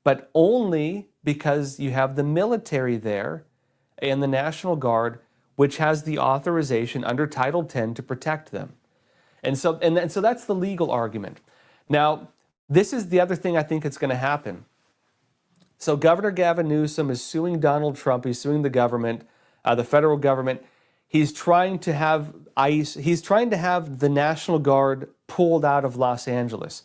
but only because you have the military there and the National Guard, which has the authorization under Title 10 to protect them. And so that's the legal argument. Now, this is the other thing I think it's going to happen. So Governor Gavin Newsom is suing Donald Trump. He's suing the government, the federal government. He's trying to have ICE, he's trying to have the National Guard pulled out of Los Angeles.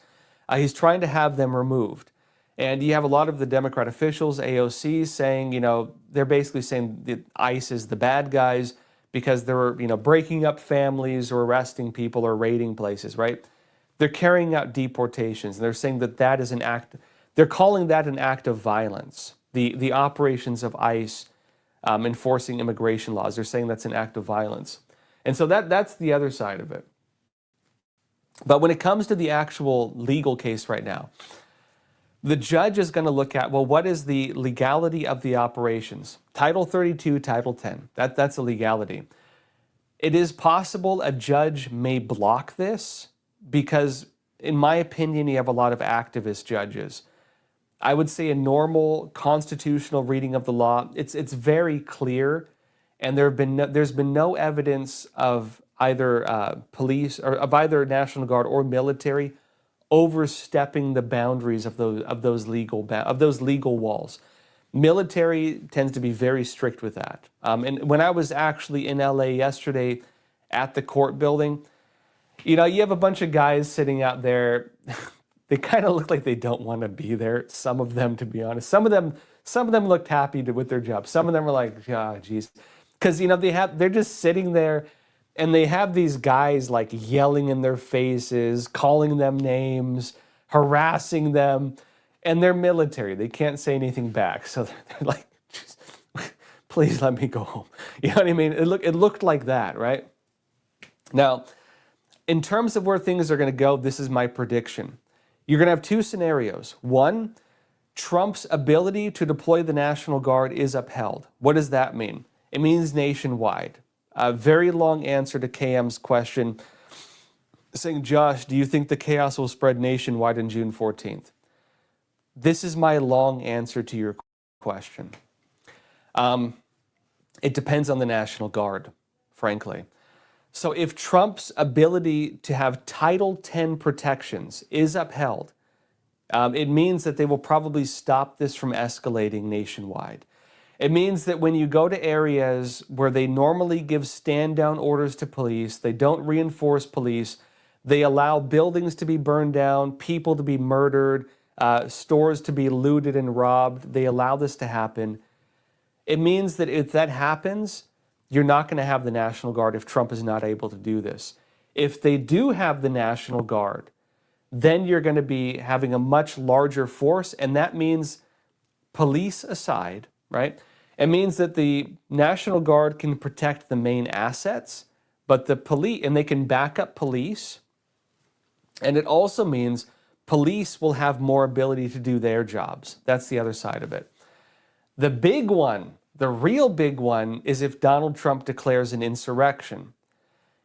He's trying to have them removed. And you have a lot of the Democrat officials, AOC, saying, they're basically saying that ICE is the bad guys because they're, breaking up families or arresting people or raiding places, right? They're carrying out deportations. And they're saying that that is an act, they're calling that an act of violence. The operations of ICE enforcing immigration laws, they're saying that's an act of violence. And so that's the other side of it. But when it comes to the actual legal case right now, the judge is going to look at, well, what is the legality of the operations? Title 32, Title 10, that's a legality. It is possible a judge may block this because, in my opinion, you have a lot of activist judges. I would say a normal constitutional reading of the law, it's very clear, and there's been no evidence of either police or of either National Guard or military overstepping the boundaries of those legal walls. Military tends to be very strict with that. And when I was actually in LA yesterday at the court building, you have a bunch of guys sitting out there. They kind of look like they don't want to be there. Some of them, to be honest, some of them looked happy with their job. Some of them were like, geez, because they're just sitting there. And they have these guys like yelling in their faces, calling them names, harassing them, and they're military. They can't say anything back. So they're like, please let me go home. You know what I mean? It looked like that, right? Now, in terms of where things are going to go, this is my prediction. You're going to have two scenarios. One, Trump's ability to deploy the National Guard is upheld. What does that mean? It means nationwide. A very long answer to KM's question, saying, Josh, do you think the chaos will spread nationwide on June 14th? This is my long answer to your question. It depends on the National Guard, frankly. So if Trump's ability to have Title 10 protections is upheld, it means that they will probably stop this from escalating nationwide. It means that when you go to areas where they normally give stand-down orders to police, they don't reinforce police, they allow buildings to be burned down, people to be murdered, stores to be looted and robbed, they allow this to happen. It means that if that happens, you're not going to have the National Guard if Trump is not able to do this. If they do have the National Guard, then you're going to be having a much larger force, and that means, police aside, right? It means that the National Guard can protect the main assets, but the police, and they can back up police. And it also means police will have more ability to do their jobs. That's the other side of it. The big one, the real big one, is if Donald Trump declares an insurrection.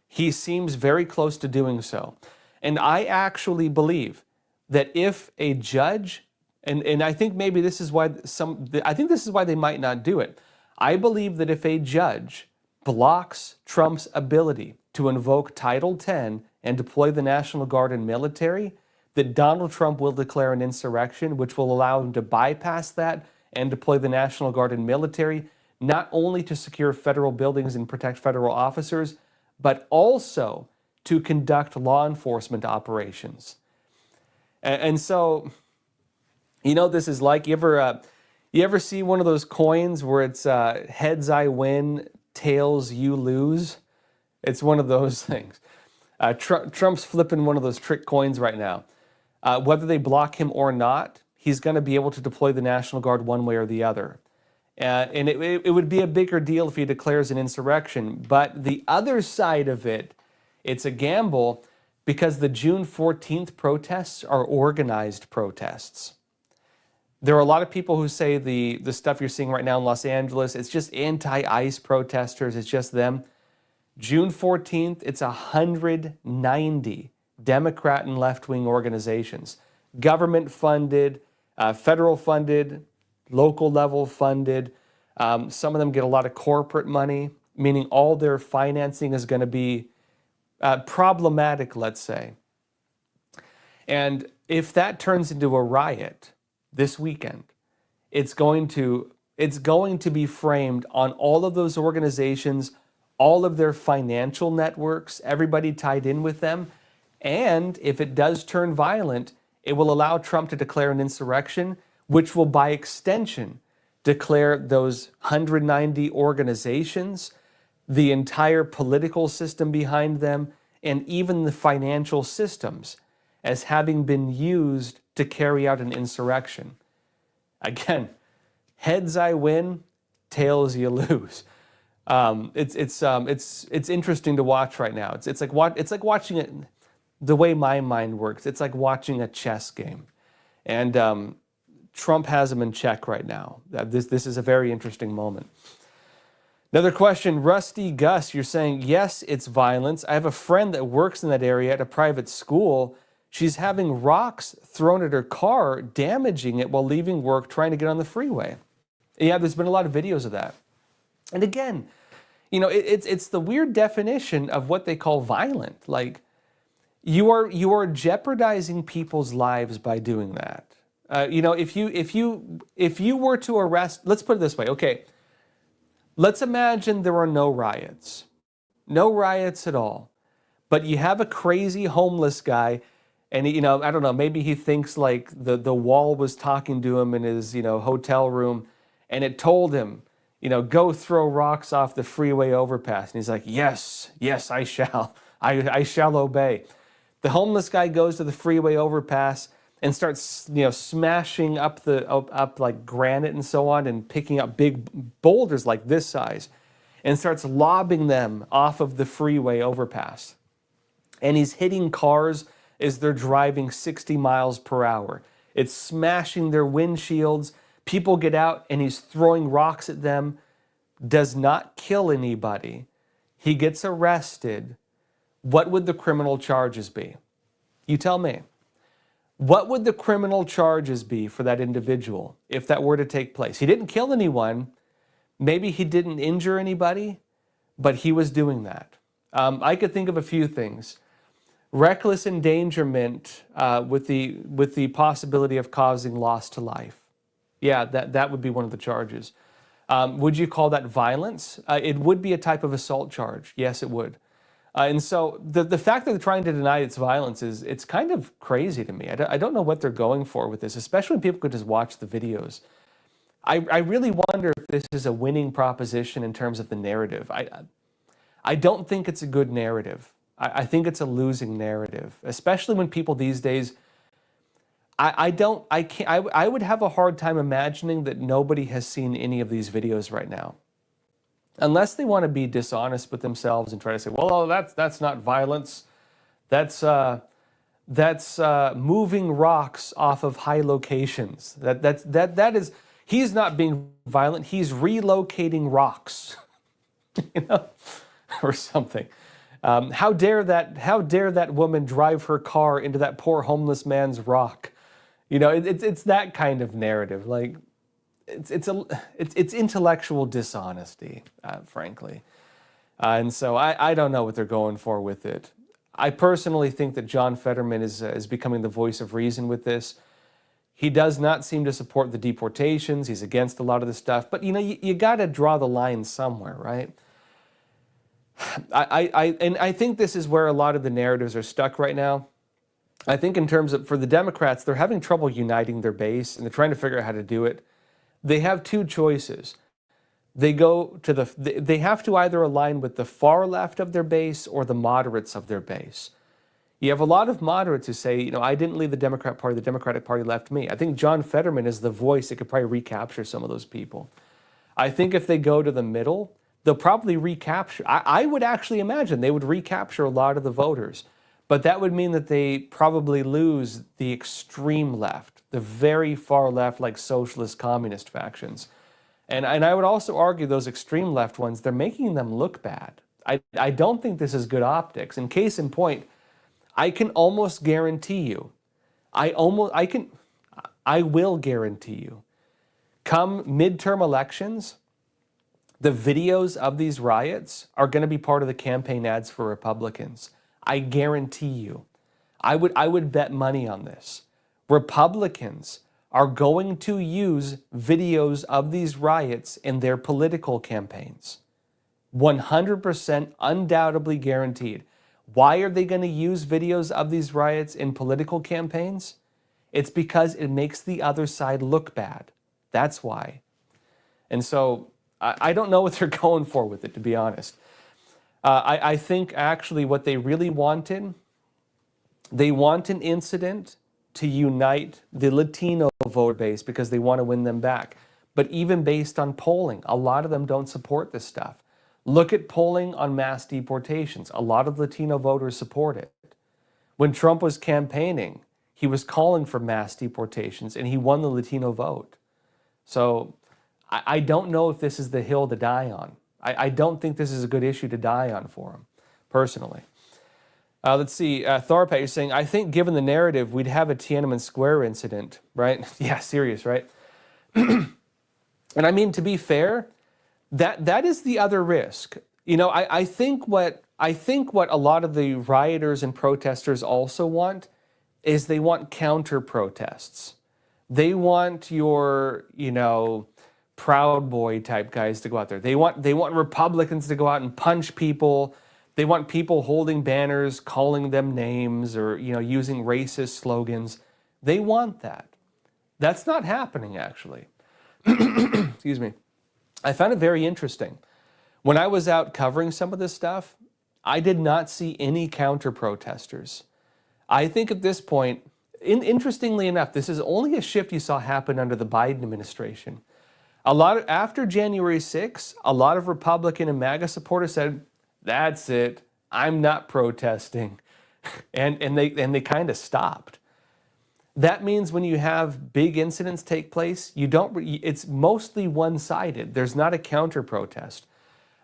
He seems very close to doing so. And I actually believe that if a judge, and I think maybe this is why this is why they might not do it. I believe that if a judge blocks Trump's ability to invoke Title 10 and deploy the National Guard and military, that Donald Trump will declare an insurrection, which will allow him to bypass that and deploy the National Guard and military, not only to secure federal buildings and protect federal officers, but also to conduct law enforcement operations. And so, this is like, you ever see one of those coins where it's heads I win, tails you lose? It's one of those things. Trump's flipping one of those trick coins right now. Whether they block him or not, he's going to be able to deploy the National Guard one way or the other. And it would be a bigger deal if he declares an insurrection. But the other side of it, it's a gamble because the June 14th protests are organized protests. There are a lot of people who say the stuff you're seeing right now in Los Angeles, it's just anti-ICE protesters, it's just them. June 14th, it's 190 Democrat and left-wing organizations. Government-funded, federal-funded, local level funded. Some of them get a lot of corporate money, meaning all their financing is going to be problematic, let's say. And if that turns into a riot this weekend, it's going to be framed on all of those organizations, all of their financial networks, everybody tied in with them. And if it does turn violent, it will allow Trump to declare an insurrection, which will by extension declare those 190 organizations, the entire political system behind them, and even the financial systems as having been used to carry out an insurrection. Again, heads I win, tails you lose. It's interesting to watch right now. It's like watching it. The way my mind works, it's like watching a chess game, and Trump has him in check right now. This is a very interesting moment. Another question, Rusty Gus, you're saying, yes, it's violence. I have a friend that works in that area at a private school. She's having rocks thrown at her car, damaging it while leaving work, trying to get on the freeway. Yeah, there's been a lot of videos of that. And again, it's the weird definition of what they call violent. Like, you are jeopardizing people's lives by doing that. If you were to arrest, let's put it this way, okay, let's imagine there are no riots at all, but you have a crazy homeless guy, and I don't know, maybe he thinks like the wall was talking to him in his hotel room, and it told him, go throw rocks off the freeway overpass, and he's like, yes, I shall, I shall obey. The homeless guy goes to the freeway overpass and starts, smashing up like granite and so on, and picking up big boulders like this size, and starts lobbing them off of the freeway overpass. And he's hitting cars as they're driving 60 miles per hour. It's smashing their windshields. People get out and he's throwing rocks at them. Does not kill anybody. He gets arrested. What would the criminal charges be? You tell me. What would the criminal charges be for that individual if that were to take place? He didn't kill anyone. Maybe he didn't injure anybody, but he was doing that. I could think of a few things. Reckless endangerment with the possibility of causing loss to life. Yeah, that would be one of the charges. Would you call that violence? It would be a type of assault charge. Yes, it would. And so the fact that they're trying to deny its violence it's kind of crazy to me. I don't know what they're going for with this, especially when people could just watch the videos. I really wonder if this is a winning proposition in terms of the narrative. I don't think it's a good narrative. I think it's a losing narrative, especially when people these days, I would have a hard time imagining that nobody has seen any of these videos right now. Unless they want to be dishonest with themselves and try to say, well, that's not violence. That's moving rocks off of high locations. That is, he's not being violent. He's relocating rocks, or something. How dare that woman drive her car into that poor homeless man's rock? It's that kind of narrative. Like, it's intellectual dishonesty, frankly. And so I don't know what they're going for with it. I personally think that John Fetterman is becoming the voice of reason with this. He does not seem to support the deportations. He's against a lot of the stuff. But, you got to draw the line somewhere, right? I think this is where a lot of the narratives are stuck right now. I think in terms of, for the Democrats, they're having trouble uniting their base, and they're trying to figure out how to do it. They have two choices. They have to either align with the far left of their base or the moderates of their base. You have a lot of moderates who say, I didn't leave the Democrat Party, the Democratic Party left me. I think John Fetterman is the voice that could probably recapture some of those people. I think if they go to the middle, they'll probably recapture. I would actually imagine they would recapture a lot of the voters. But that would mean that they probably lose the extreme left, the very far left, like socialist communist factions. And I would also argue those extreme left ones, they're making them look bad. I don't think this is good optics. In case in point, I can almost guarantee you, I will guarantee you, come midterm elections, the videos of these riots are going to be part of the campaign ads for Republicans. I guarantee you. I would bet money on this. Republicans are going to use videos of these riots in their political campaigns. 100% undoubtedly guaranteed. Why are they going to use videos of these riots in political campaigns? It's because it makes the other side look bad. That's why. And so I don't know what they're going for with it, to be honest. I think actually what they really wanted, they want an incident to unite the Latino vote base because they want to win them back. But even based on polling, a lot of them don't support this stuff. Look at polling on mass deportations. A lot of Latino voters support it. When Trump was campaigning, he was calling for mass deportations and he won the Latino vote. So I don't know if this is the hill to die on. I don't think this is a good issue to die on for him, personally. Let's see, Thorpe, you're saying, I think given the narrative, we'd have a Tiananmen Square incident, right? Yeah, serious, right? And I mean, to be fair, that is the other risk. I think what a lot of the rioters and protesters also want is they want counter protests. They want your, Proud Boy type guys to go out there. They want Republicans to go out and punch people. They want people holding banners, calling them names, or using racist slogans. They want that. That's not happening, actually. Excuse me. I found it very interesting. When I was out covering some of this stuff, I did not see any counter-protesters. I think at this point, interestingly enough, this is only a shift you saw happen under the Biden administration. After January 6th, a lot of Republican and MAGA supporters said, that's it, I'm not protesting. And they kind of stopped. That means when you have big incidents take place, it's mostly one-sided. There's not a counter-protest.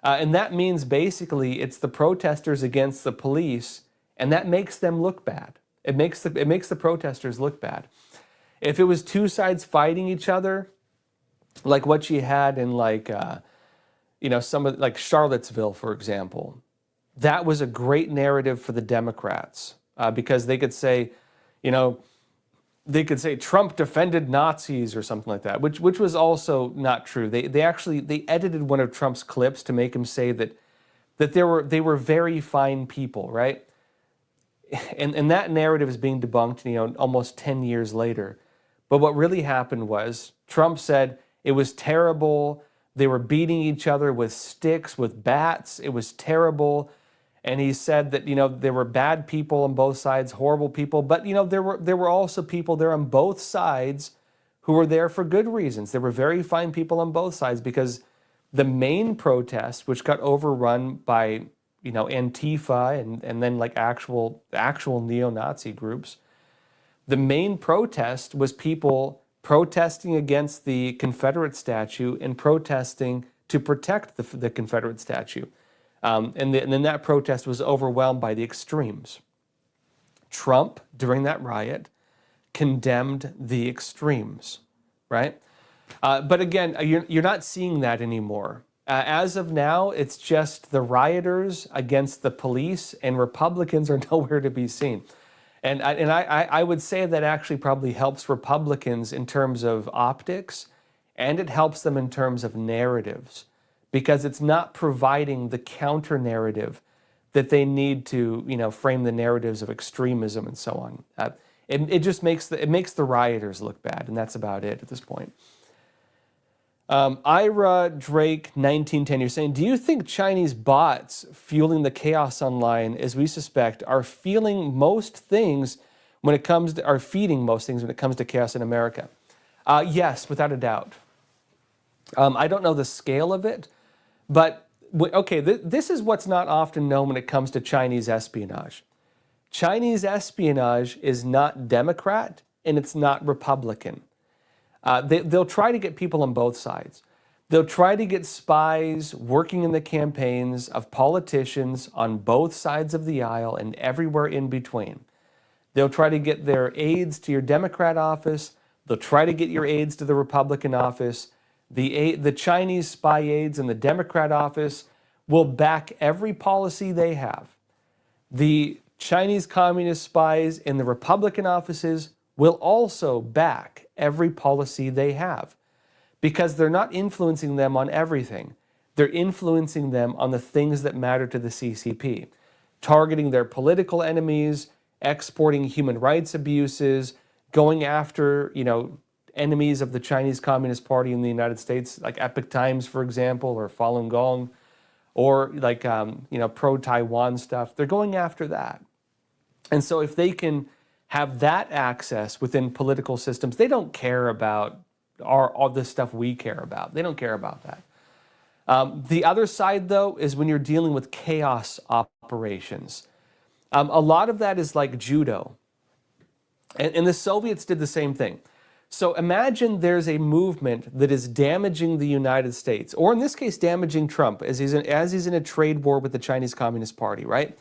And that means basically it's the protesters against the police, and that makes them look bad. It makes the protesters look bad. If it was two sides fighting each other, like what you had in some of like Charlottesville, for example, that was a great narrative for the Democrats because they could say, Trump defended Nazis or something like that, which was also not true. They edited one of Trump's clips to make him say that they were very fine people, right? And that narrative is being debunked, almost 10 years later. But what really happened was Trump said it was terrible. They were beating each other with sticks, with bats. It was terrible. And he said that, there were bad people on both sides, horrible people. But, there were also people there on both sides who were there for good reasons. There were very fine people on both sides because the main protest, which got overrun by, Antifa and then like actual neo-Nazi groups, the main protest was people protesting against the Confederate statue and protesting to protect the Confederate statue. And then that protest was overwhelmed by the extremes. Trump, during that riot, condemned the extremes, right? But again, you're not seeing that anymore. As of now, it's just the rioters against the police, and Republicans are nowhere to be seen. And I would say that actually probably helps Republicans in terms of optics, and it helps them in terms of narratives, because it's not providing the counter narrative that they need to, frame the narratives of extremism and so on. It just makes the rioters look bad, and that's about it at this point. Ira Drake 1910, you're saying, do you think Chinese bots fueling the chaos online, as we suspect, are feeding most things when it comes to chaos in America? Yes, without a doubt. I don't know the scale of it, but okay, this is what's not often known when it comes to Chinese espionage. Chinese espionage is not Democrat and it's not Republican. They'll try to get people on both sides. They'll try to get spies working in the campaigns of politicians on both sides of the aisle and everywhere in between. They'll try to get their aides to your Democrat office. They'll try to get your aides to the Republican office. The Chinese spy aides in the Democrat office will back every policy they have. The Chinese communist spies in the Republican offices will also back every policy they have, because they're not influencing them on everything. They're influencing them on the things that matter to the CCP, targeting their political enemies, exporting human rights abuses, going after, enemies of the Chinese Communist Party in the United States, like Epoch Times, for example, or Falun Gong, or like, pro-Taiwan stuff. They're going after that. And so if they can have that access within political systems, they don't care about all the stuff we care about. They don't care about that. The other side, though, is when you're dealing with chaos operations. A lot of that is like judo. And the Soviets did the same thing. So imagine there's a movement that is damaging the United States, or in this case, damaging Trump, as he's in a trade war with the Chinese Communist Party, right?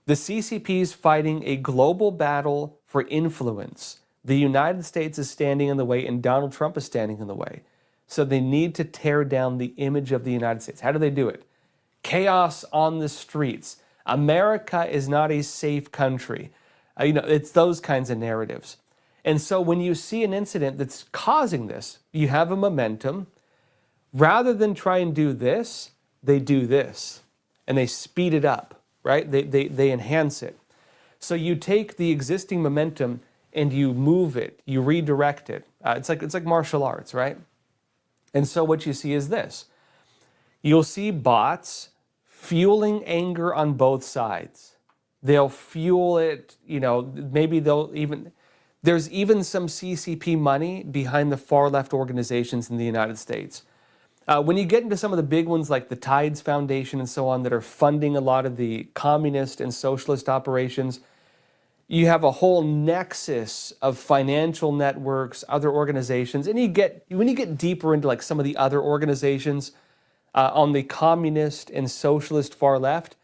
The CCP is fighting a global battle for influence. The United States is standing in the way, and Donald Trump is standing in the way. So they need to tear down the image of the United States. How do they do it? Chaos on the streets. America is not a safe country. It's those kinds of narratives. And so when you see an incident that's causing this, you have a momentum. Rather than try and do this, they do this. And they speed it up, right? They enhance it. So you take the existing momentum and you move it, you redirect it. It's like martial arts, right? And so what you see is this. You'll see bots fueling anger on both sides. They'll fuel it, maybe there's even some CCP money behind the far left organizations in the United States. When you get into some of the big ones like the Tides Foundation and so on that are funding a lot of the communist and socialist operations, you have a whole nexus of financial networks, other organizations, and when you get deeper into like some of the other organizations on the communist and socialist far left,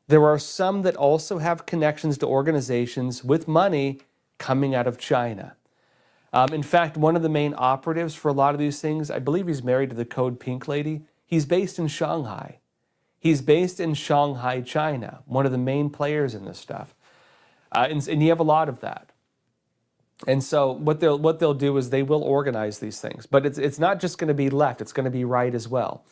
there are some that also have connections to organizations with money coming out of China. In fact, one of the main operatives for a lot of these things, I believe he's married to the Code Pink lady. He's based in Shanghai. He's based in Shanghai, China, one of the main players in this stuff. And you have a lot of that. And so what they'll do is they will organize these things. But it's not just going to be left. It's going to be right as well.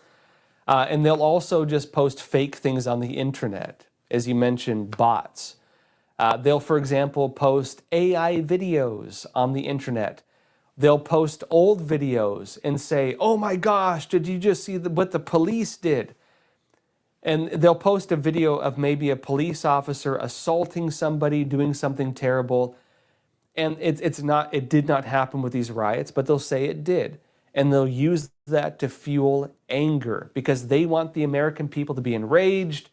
And they'll also just post fake things on the internet, as you mentioned, bots. They'll, for example, post AI videos on the internet. They'll post old videos and say, oh my gosh, did you just see what the police did? And they'll post a video of maybe a police officer assaulting somebody, doing something terrible. And it did not happen with these riots, but they'll say it did. And they'll use that to fuel anger because they want the American people to be enraged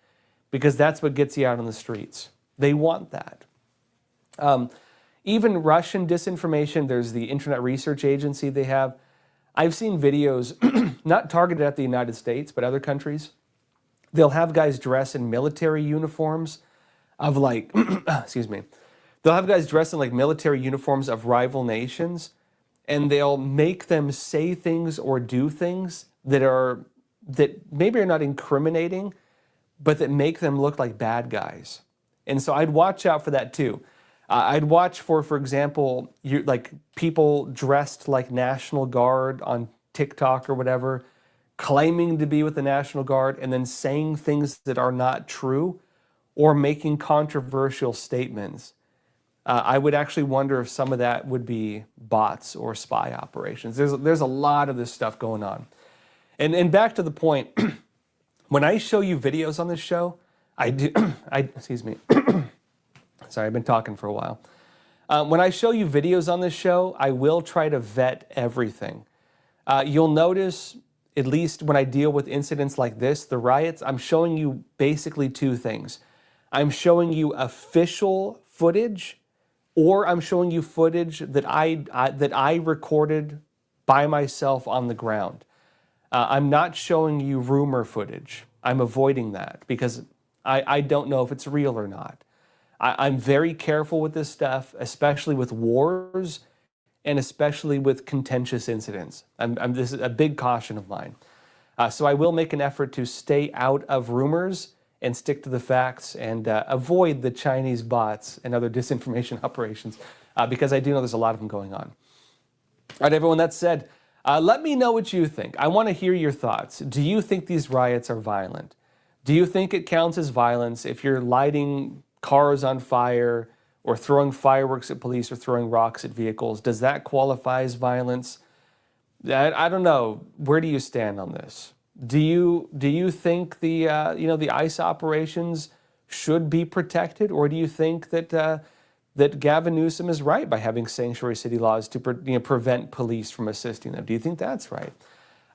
because that's what gets you out on the streets. They want that. Even Russian disinformation, there's the Internet Research Agency they have. I've seen videos, not targeted at the United States, but other countries. They'll have guys dress in military uniforms of like, excuse me. They'll have guys dress in like military uniforms of rival nations, and they'll make them say things or do things that maybe are not incriminating, but that make them look like bad guys. And so I'd watch out for that too. I'd watch for example, like people dressed like National Guard on TikTok or whatever, claiming to be with the National Guard and then saying things that are not true or making controversial statements. I would actually wonder if some of that would be bots or spy operations. There's a lot of this stuff going on. And back to the point, when I show you videos on this show, excuse me. Sorry, I've been talking for a while. When I show you videos on this show, I will try to vet everything. You'll notice, at least when I deal with incidents like this, the riots, I'm showing you basically two things. I'm showing you official footage, or I'm showing you footage that I recorded by myself on the ground. I'm not showing you rumor footage. I'm avoiding that because I don't know if it's real or not. I'm very careful with this stuff, especially with wars and especially with contentious incidents. This is a big caution of mine. So I will make an effort to stay out of rumors and stick to the facts and avoid the Chinese bots and other disinformation operations because I do know there's a lot of them going on. All right, everyone, that said, let me know what you think. I want to hear your thoughts. Do you think these riots are violent? Do you think it counts as violence if you're lighting cars on fire or throwing fireworks at police or throwing rocks at vehicles? Does that qualify as violence? I don't know. Where do you stand on this? Do you think the the ICE operations should be protected, or do you think that that Gavin Newsom is right by having sanctuary city laws to prevent police from assisting them? Do you think that's right?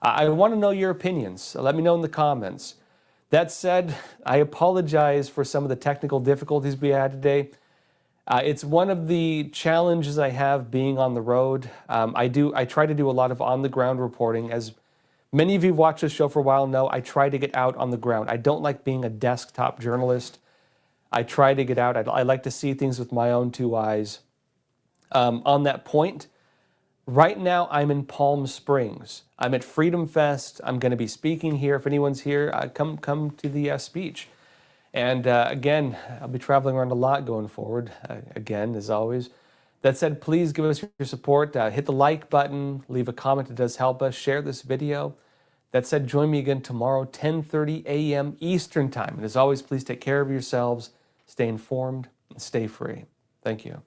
I want to know your opinions. So let me know in the comments. That said, I apologize for some of the technical difficulties we had today. It's one of the challenges I have being on the road. I try to do a lot of on-the-ground reporting. As many of you who've watched this show for a while know, I try to get out on the ground. I don't like being a desktop journalist. I try to get out. I like to see things with my own two eyes. On that point, right now I'm in Palm Springs. I'm at Freedom Fest. I'm going to be speaking here. If anyone's here, come to the speech. And again, I'll be traveling around a lot going forward, again, as always. That said, please give us your support. Hit the like button, leave a comment. It does help us. Share this video. That said, join me again tomorrow, 10:30 a.m. Eastern Time. And as always, please take care of yourselves, stay informed, and stay free. Thank you.